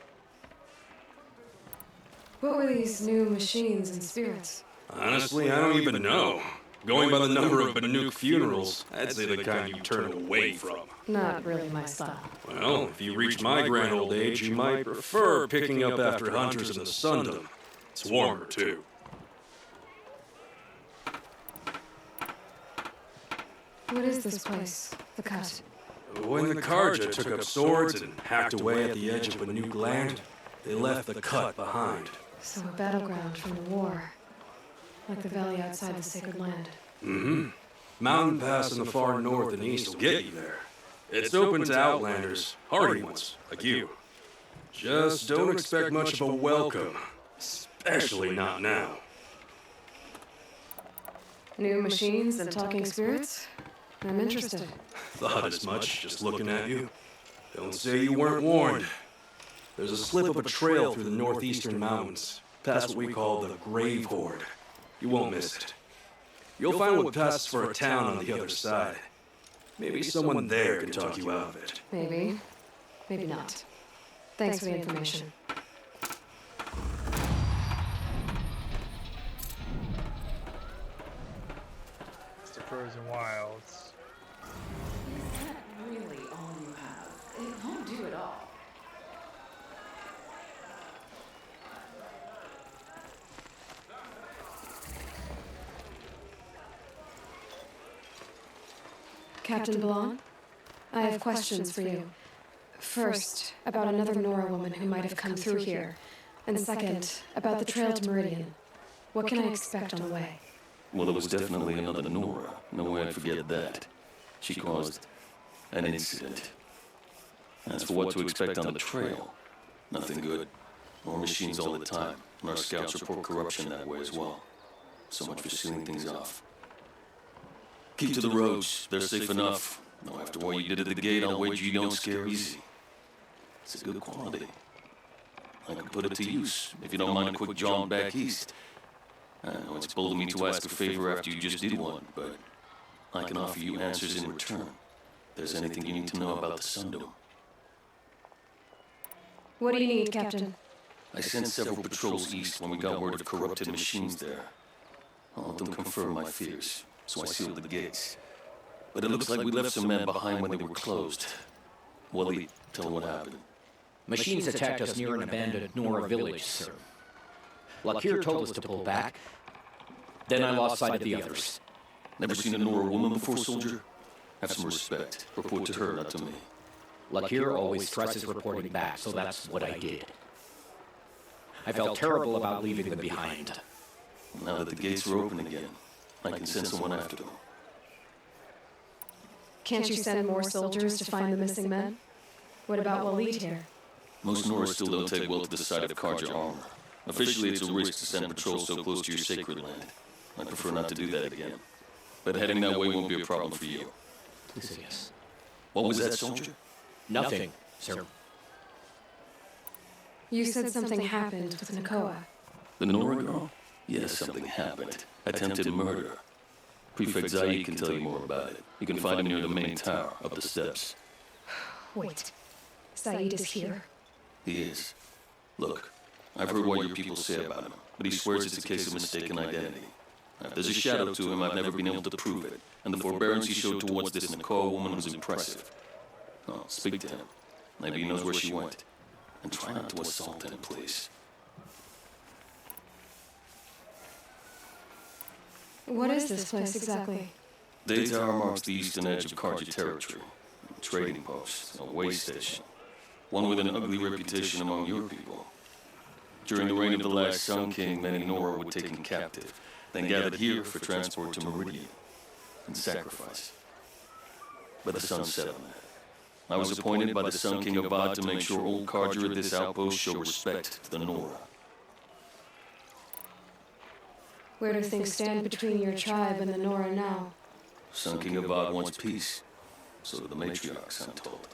What were these new machines and spirits? Honestly, I don't even know. Going by the number of Banuk funerals, I'd say the kind you turn away from. Not really my style. Well, if you reach my grand old age, you might prefer picking up after hunters in the Sundom. It's warmer, too. What is this place? The cut? When the Karja took up swords and hacked away at the edge of Banuk land, they left the cut behind. So a battleground from the war. Like the valley outside the Sacred Land. Mm-hmm. Mountain Pass in the far north and east will get you there. It's open to outlanders, hardy ones, like you. Just don't expect much of a welcome, especially not now. New machines and talking spirits? I'm interested. Thought as much just looking at you. Don't say you weren't warned. There's a slip of a trail through the northeastern mountains, past what we call the Grave Horde. You won't miss it. You'll find what passes for a town on the other side. Maybe someone there can talk you out of it. Maybe. Maybe not. Thanks for the information. It's the frozen wilds. Is that really all you have? It won't do it all. Captain Blanc, I have questions for you. First, about another Nora woman who might have come through here. And second, about the trail to Meridian. What can I expect on the way? Well, there was definitely another Nora. No way I'd forget that. She caused an incident. As for what to expect on the trail, nothing good. More machines all the time, and our scouts report corruption that way as well. So much for sealing things off. Keep to the roads. They're safe enough. Though after what you did at the gate, I'll wager you don't scare easy. It's a good quality. I can put it to use, if you don't mind a quick jaunt back east. I know it's bold of me to ask a favor after you just did one, but I can offer you answers in return. If there's anything you need to know about the Sundom. What do you need, Captain? I sent several patrols east when we got word of corrupted machines there. I'll let them confirm my fears, so I sealed the gates. But it looks like we left some men behind when they were closed. Wally, tell them what happened. Machines attacked us near an abandoned Nora village, sir. Lakir told us to pull back. Then I lost sight of the others. Never seen a Nora woman before, soldier? Have some respect. Report to her, not to me. Lakir always stresses reporting back, so that's what I did. I felt terrible about leaving them behind. Now that the gates are open again, I can send someone after them. Can't you send more soldiers to find the missing men? What about Walid here? Most Noras still don't take well to the sight of Karja armor. Officially, it's a risk to send patrols so close to your sacred land. I prefer not to do that again. But heading that way won't be a problem for you. Please, yes. What was that, soldier? Nothing, sir. You said something happened with Nakoa. The Nora girl? Yes, something happened. Attempted murder. Prefect Zaid can tell you more about it. You can find him near the main tower, up the steps. Wait. Saeed is here? He is. Look, I've heard what your people say about him, but he swears it's a case of mistaken identity. Now, if there's a shadow to him, I've never been able to prove it, and the forbearance he showed towards this Nakoa woman was impressive. Oh, speak to him. Maybe he knows where she went. And try not to assault him, please. What is this place exactly? Daytower marks the eastern edge of Karja territory. A trading post, a way station. One with an ugly reputation among your people. During the reign of the last Sun King, many Nora were taken captive, then gathered here for transport to Meridian and sacrifice. But the sun set on that. I was appointed by the Sun King Avad to make sure old Karja at this outpost show respect to the Nora. Where do things stand between your tribe and the Nora now? Sun King Avad wants peace. So do the matriarchs, I'm told.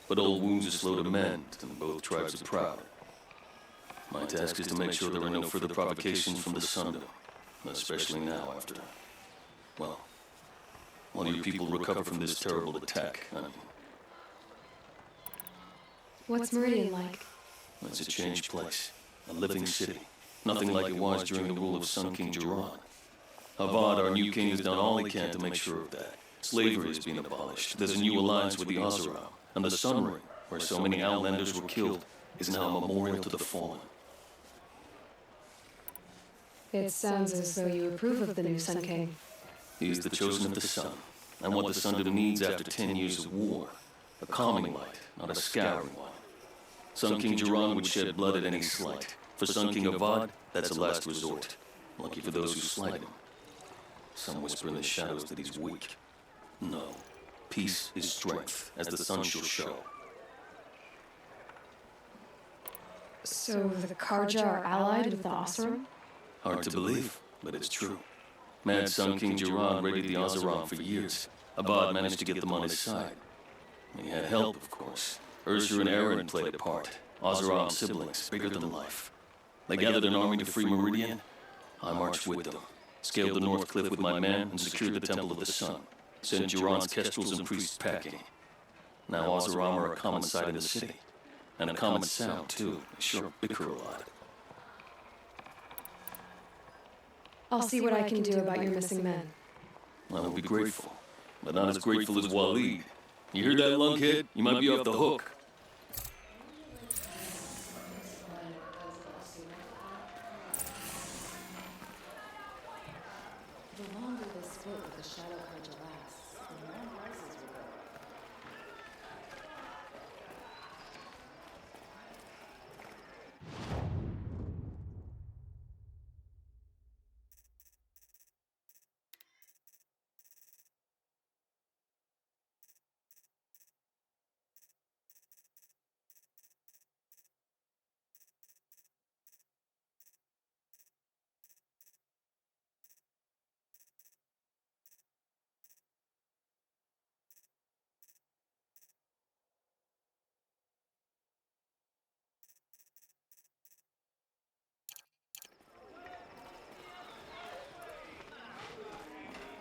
But old wounds are slow to mend, and both tribes are proud. My task is to make sure there are no further provocations from the Sundom, especially now after, well, one of your people recover from this terrible attack. What's Meridian like? It's a changed place, a living city. Nothing like it was during the rule of Sun King Jiran. Avad, our new king, has done all he can to make sure of that. Slavery has been abolished. There's a new alliance with the Oseram, and the Sun Ring, where so many Outlanders were killed, is now a memorial to the fallen. It sounds as though you approve of the new Sun King. He is the chosen of the sun, and what the Sundom needs after 10 years of war. A calming light, not a scouring one. Sun King Jiran would shed blood at any slight. For Sun King Avad, that's a last resort. Lucky for those who slight him. Some whisper in the shadows that he's weak. No. Peace is strength, as the sun shall show. So the Karja are allied with the Oseram? Hard to believe, but it's true. Mad Sun King Jiran raided the Oseram for years. Avad managed to get them on his side. He had help, of course. Ursur and Aaron played a part. Oseram siblings, bigger than life. They gathered an army to free Meridian. I marched with them. Scaled the North Cliff with my men and secured the Temple of the Sun. Sent Jiran's kestrels and priests packing. Now Oseram are a common sight in the city. And a common sound, too. They sure bicker a lot. I'll see what I can do about your missing men. I will be grateful, but not as grateful as Waleed. You hear that, lunkhead? You might be off the hook. The longer this split with the Shadow Carja lasts, the more prices will go.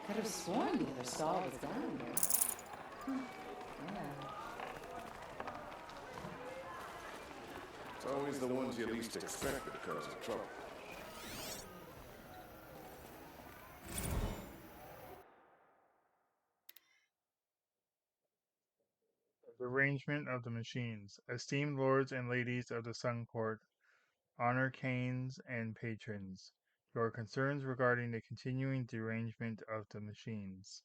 Could have sworn the other stall was down there. Yeah. It's always the ones you least expect that cause the trouble. The arrangement of the machines. Esteemed lords and ladies of the Sun Court, honor canes and patrons. Your concerns regarding the continuing derangement of the machines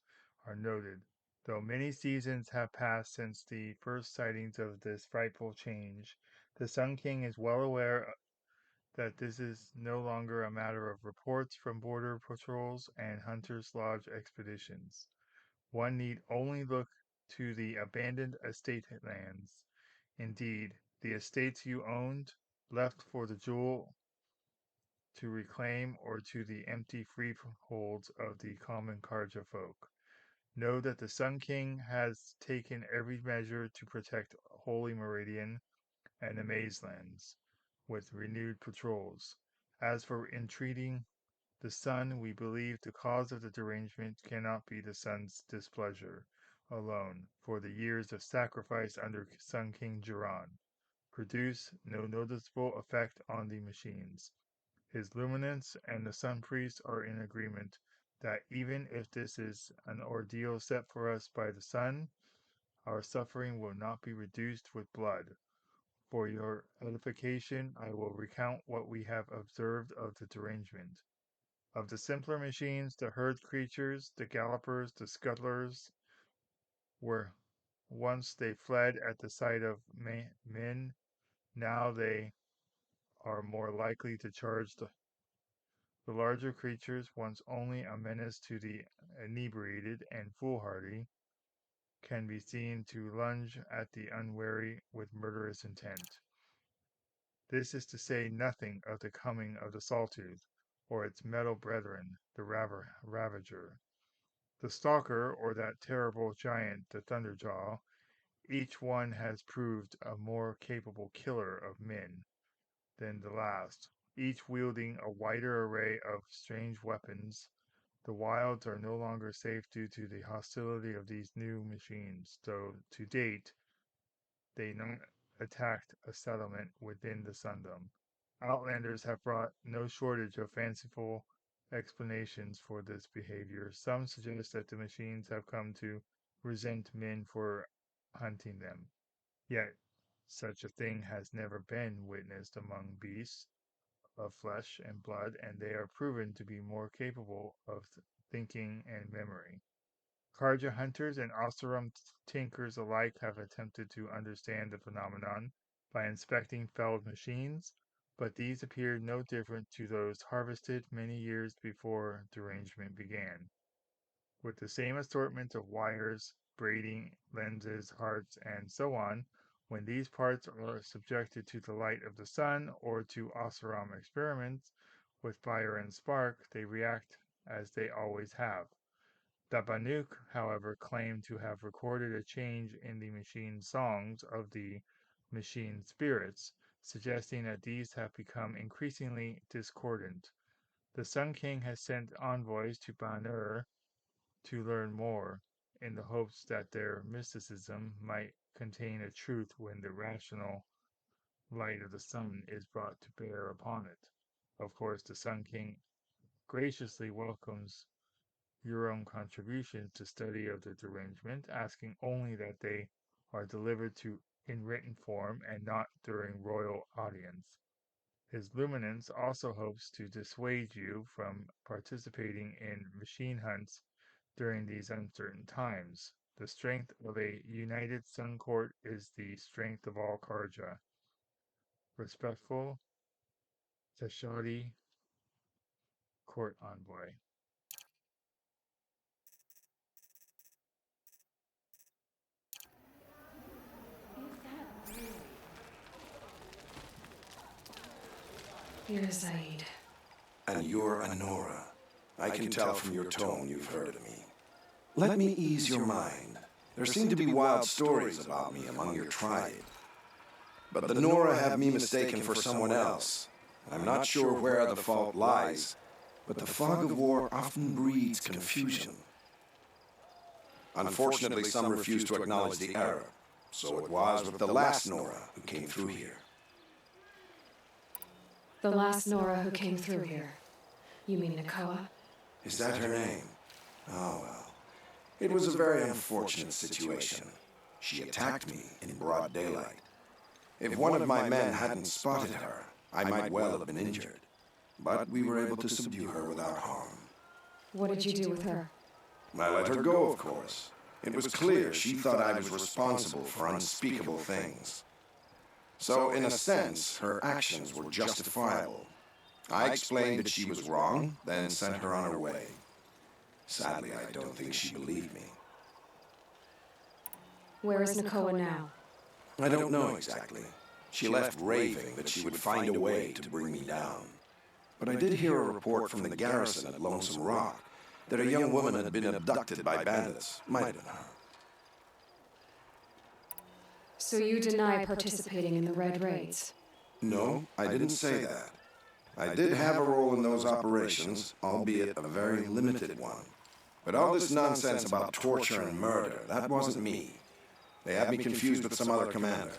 are noted. Though many seasons have passed since the first sightings of this frightful change, the Sun King is well aware that this is no longer a matter of reports from border patrols and hunters' lodge expeditions. One need only look to the abandoned estate lands. Indeed, the estates you owned, left for the jewel to reclaim, or to the empty freeholds of the common Karja folk. Know that the Sun King has taken every measure to protect Holy Meridian and the Mazelands with renewed patrols. As for entreating the sun, we believe the cause of the derangement cannot be the sun's displeasure alone, for the years of sacrifice under Sun King Jiran produce no noticeable effect on the machines. His luminance and the sun priest are in agreement that even if this is an ordeal set for us by the sun, our suffering will not be reduced with blood. For your edification, I will recount what we have observed of the derangement. Of the simpler machines, the herd creatures, the gallopers, the scuttlers, were once they fled at the sight of men, now they are more likely to charge the larger creatures, once only a menace to the inebriated and foolhardy, can be seen to lunge at the unwary with murderous intent. This is to say nothing of the coming of the Sawtooth, or its metal brethren, the Ravager, the Stalker, or that terrible giant, the Thunderjaw. Each one has proved a more capable killer of men than the last, each wielding a wider array of strange weapons. The wilds are no longer safe due to the hostility of these new machines, though to date they not attacked a settlement within the Sundom. Outlanders have brought no shortage of fanciful explanations for this behavior. Some suggest that the machines have come to resent men for hunting them. Yet such a thing has never been witnessed among beasts of flesh and blood, and they are proven to be more capable of thinking and memory. Karja hunters and Oseram tinkers alike have attempted to understand the phenomenon by inspecting felled machines, but these appeared no different to those harvested many years before derangement began. With the same assortment of wires, braiding, lenses, hearts, and so on, when these parts are subjected to the light of the sun or to Oseram experiments with fire and spark, they react as they always have. The Banuk, however, claim to have recorded a change in the machine songs of the machine spirits, suggesting that these have become increasingly discordant. The Sun King has sent envoys to Banur to learn more, in the hopes that their mysticism might contain a truth when the rational light of the sun is brought to bear upon it. Of course, the Sun King graciously welcomes your own contributions to study of the derangement, asking only that they are delivered to in written form and not during royal audience. His Luminance also hopes to dissuade you from participating in machine hunts during these uncertain times. The strength of a united Sun Court is the strength of all Karja. Respectful, Teshadi, Court Envoy. Here, Zaid. And you're Anora. I can tell from your tone you've heard of me. Let me ease your mind. There seem to be wild stories about me among your tribe. But the Nora have me mistaken for someone else. I'm not sure where the fault lies, but the fog of war often breeds confusion. Unfortunately, some refuse to acknowledge the error. So it was with the last Nora who came through here. The last Nora who came through here. You mean Nakoa? Is that her name? Oh, well. It was a very unfortunate situation. She attacked me in broad daylight. If one of my men hadn't spotted her, I might well have been injured. But we were able to subdue her without harm. What did you do with her? I let her go, of course. It was clear she thought I was responsible for unspeakable things. So, in a sense, her actions were justifiable. I explained that she was wrong, then sent her on her way. Sadly, I don't think she believed me. Where is Nakoa now? I don't know exactly. She left raving that she would find a way to bring me down. But I did hear a report from the garrison at Lonesome Rock that a young woman had been abducted by bandits. Might have been her. So you deny participating in the Red Raids? No, I didn't say that. I did have a role in those operations, albeit a very limited one. But all this nonsense about torture and murder, that wasn't me. They had me confused with some other commander.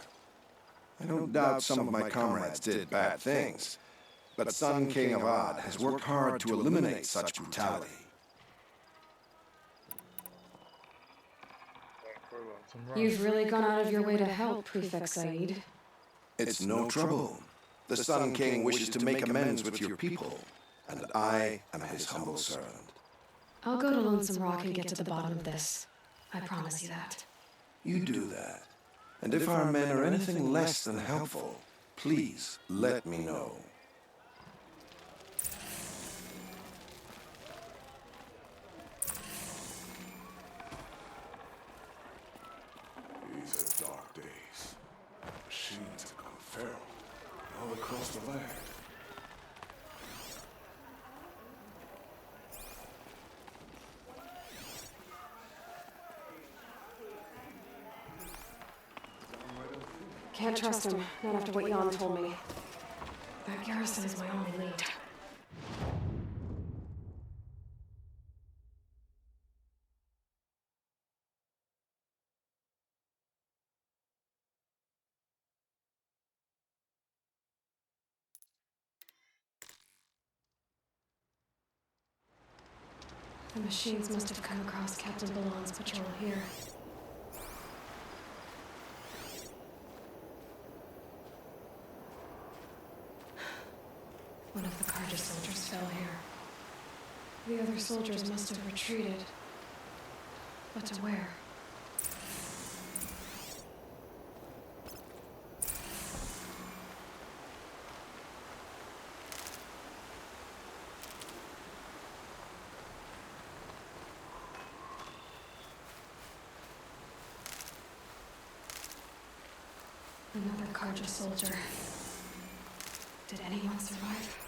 I don't doubt some of my comrades did bad things, but Sun King of Odd has worked hard to eliminate such brutality. You've really gone out of your way to help, Prefect Said. It's no trouble. The Sun King wishes to make amends with your people. and I am his humble servant. I'll go to Lonesome Rock and get to the bottom of this. I promise you that. You do that. And if our men are anything less than helpful, please let me know. These are dark days. Machines have gone feral all across the land. Can't trust him, not after what Jan told me. That garrison is my only lead. The machines must have come across Captain Ballon's patrol here. One of the Carja soldiers fell here. The other soldiers must have retreated. But to where? Another Carja soldier. Did anyone survive?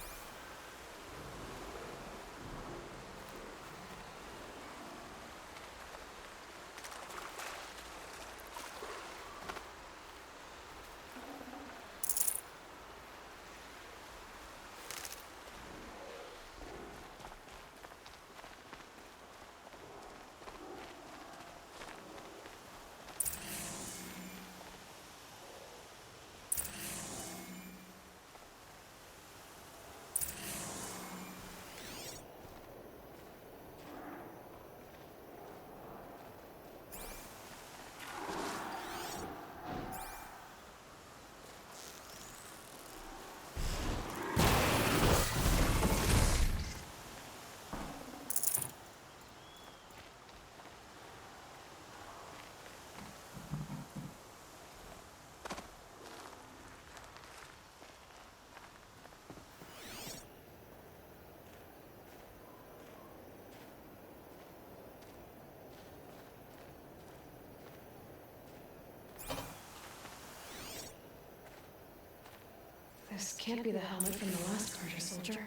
This can't be the helmet from the last Carja soldier.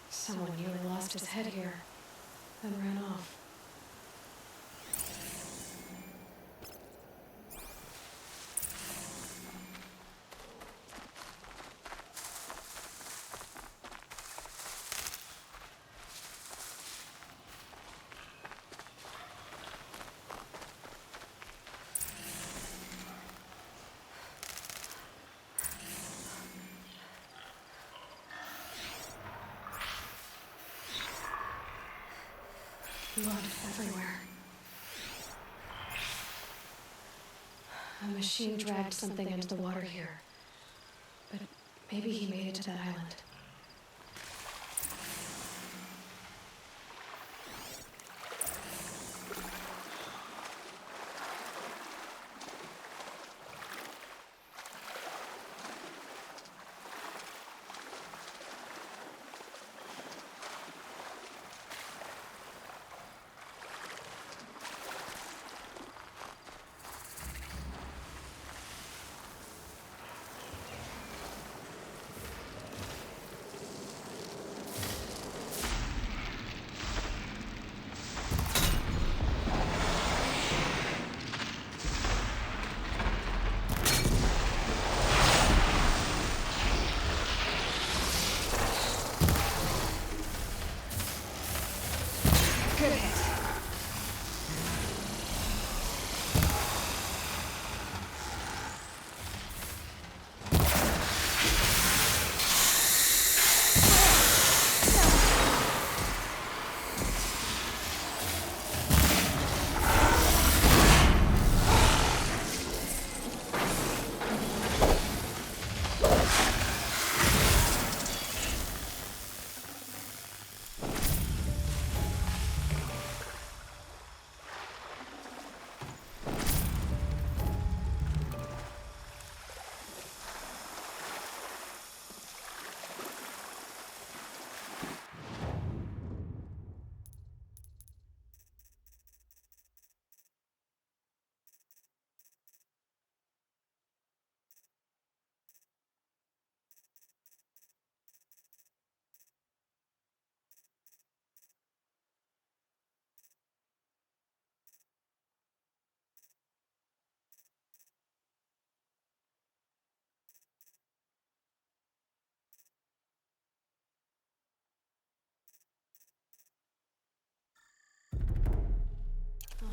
Someone nearly lost his head here, then ran off. Blood everywhere. A machine dragged something into the water here. But maybe he made it to that island. Good hit.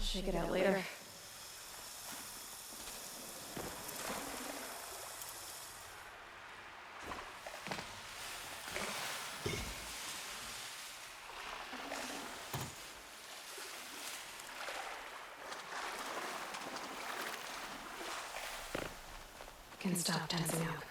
I'll shake it out later. Can stop tensing up.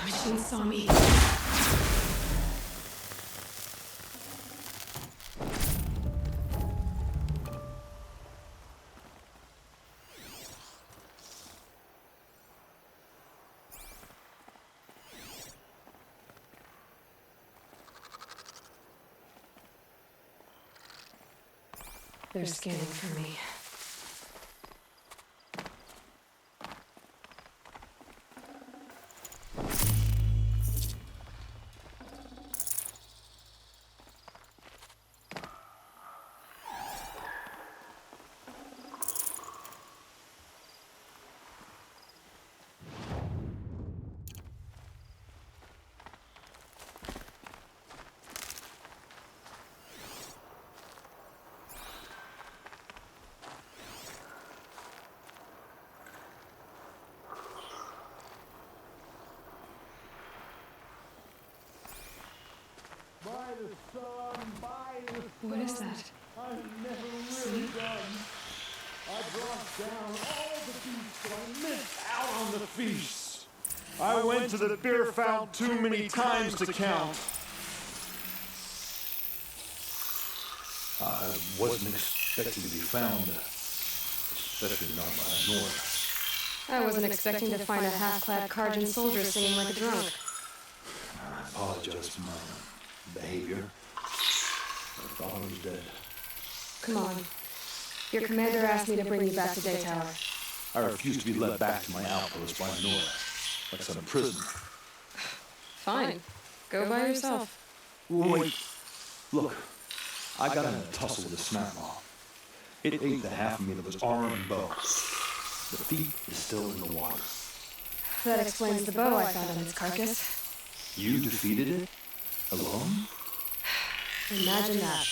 Machine saw me. They're scanning for me. What is that? I've never really done. I brought down all the beasts, but I missed out on the feast. I went to the beer fount too many times to count. I wasn't expecting to be found, especially not by Nora. I wasn't expecting to find a half-clad Karjan soldier singing like a drunk. I apologize for my behavior. I thought I was dead. Come on. Your commander asked me to bring you back to Day Tower. I refuse to be led back to my outpost by Nora, like some prisoner. Fine. Go by yourself. Wait. Look, I got in a tussle with a smack mob. It ate the half of me that was armor and bow. The feet is still in the water. That explains the bow I found on its carcass. You defeated it? Alone? Imagine that.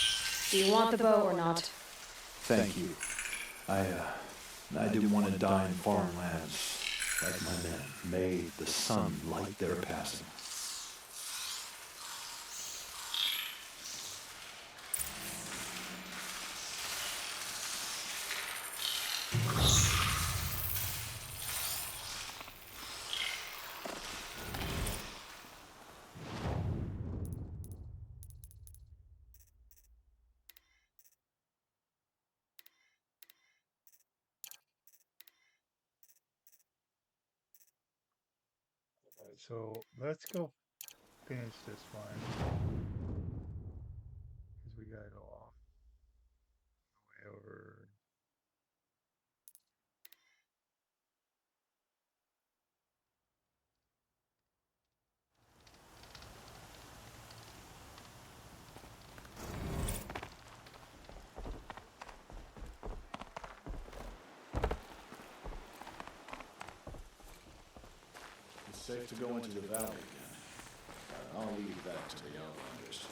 Do you want the bow or not? Thank you. I didn't want to die in foreign lands. Like my men, made the sun light their passing. So let's go finish this one because we gotta go off way over. It's safe to go into the valley again. I'll leave that to the Outlanders.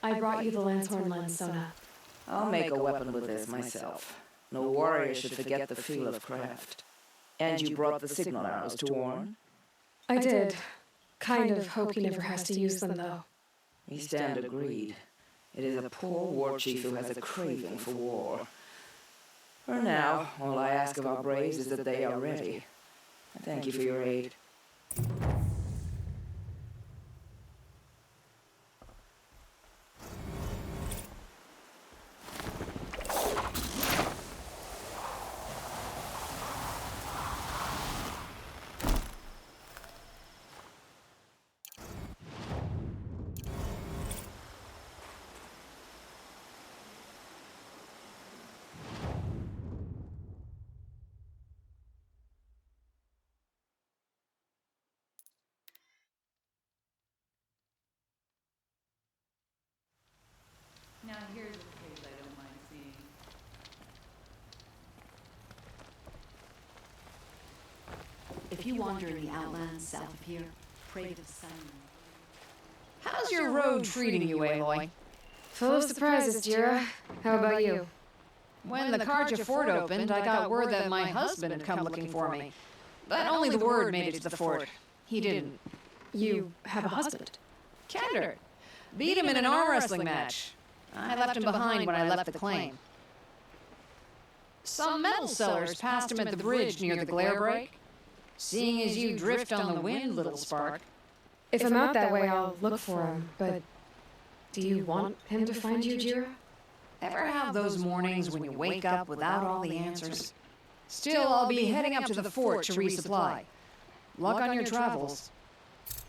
I brought you the Lancehorn lens, Sona. I'll make a weapon with this myself. No warrior should forget the feel of craft. And you brought the signal arrows to Warren? I did. Kind of hope he never has to use them, though. We stand agreed. It is a poor war chief who has a craving for war. For now, all I ask of our braves is that they are ready. I thank you for your aid. Now here's a page I don't mind seeing. If you wander in the outlands south of here, pray to the sun. How's your road treating you, Aloy? Full of surprises, Jira. How about you? When the Karja fort opened, I got word that my husband had come looking for me. But only the word made it to the fort. He didn't. You have a husband? Kender. Beat him in an arm wrestling match. I left him behind when I left the claim. Some metal sellers passed him at the bridge near the glare break. Seeing as you drift on the wind, little spark. If I'm out that way, I'll look for him, but do you want him to find you, Jira? Ever have those mornings when you wake up without all the answers? Still, I'll be heading up to the fort to resupply. Luck on your travels.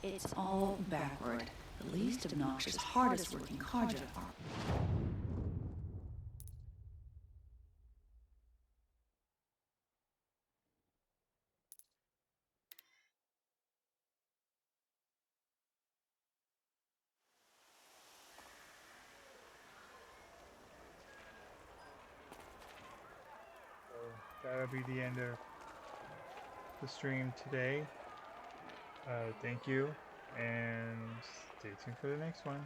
It's all backward. The least obnoxious, hardest working Karja are. So that'll be the end of the stream today. Thank you, and stay tuned for the next one.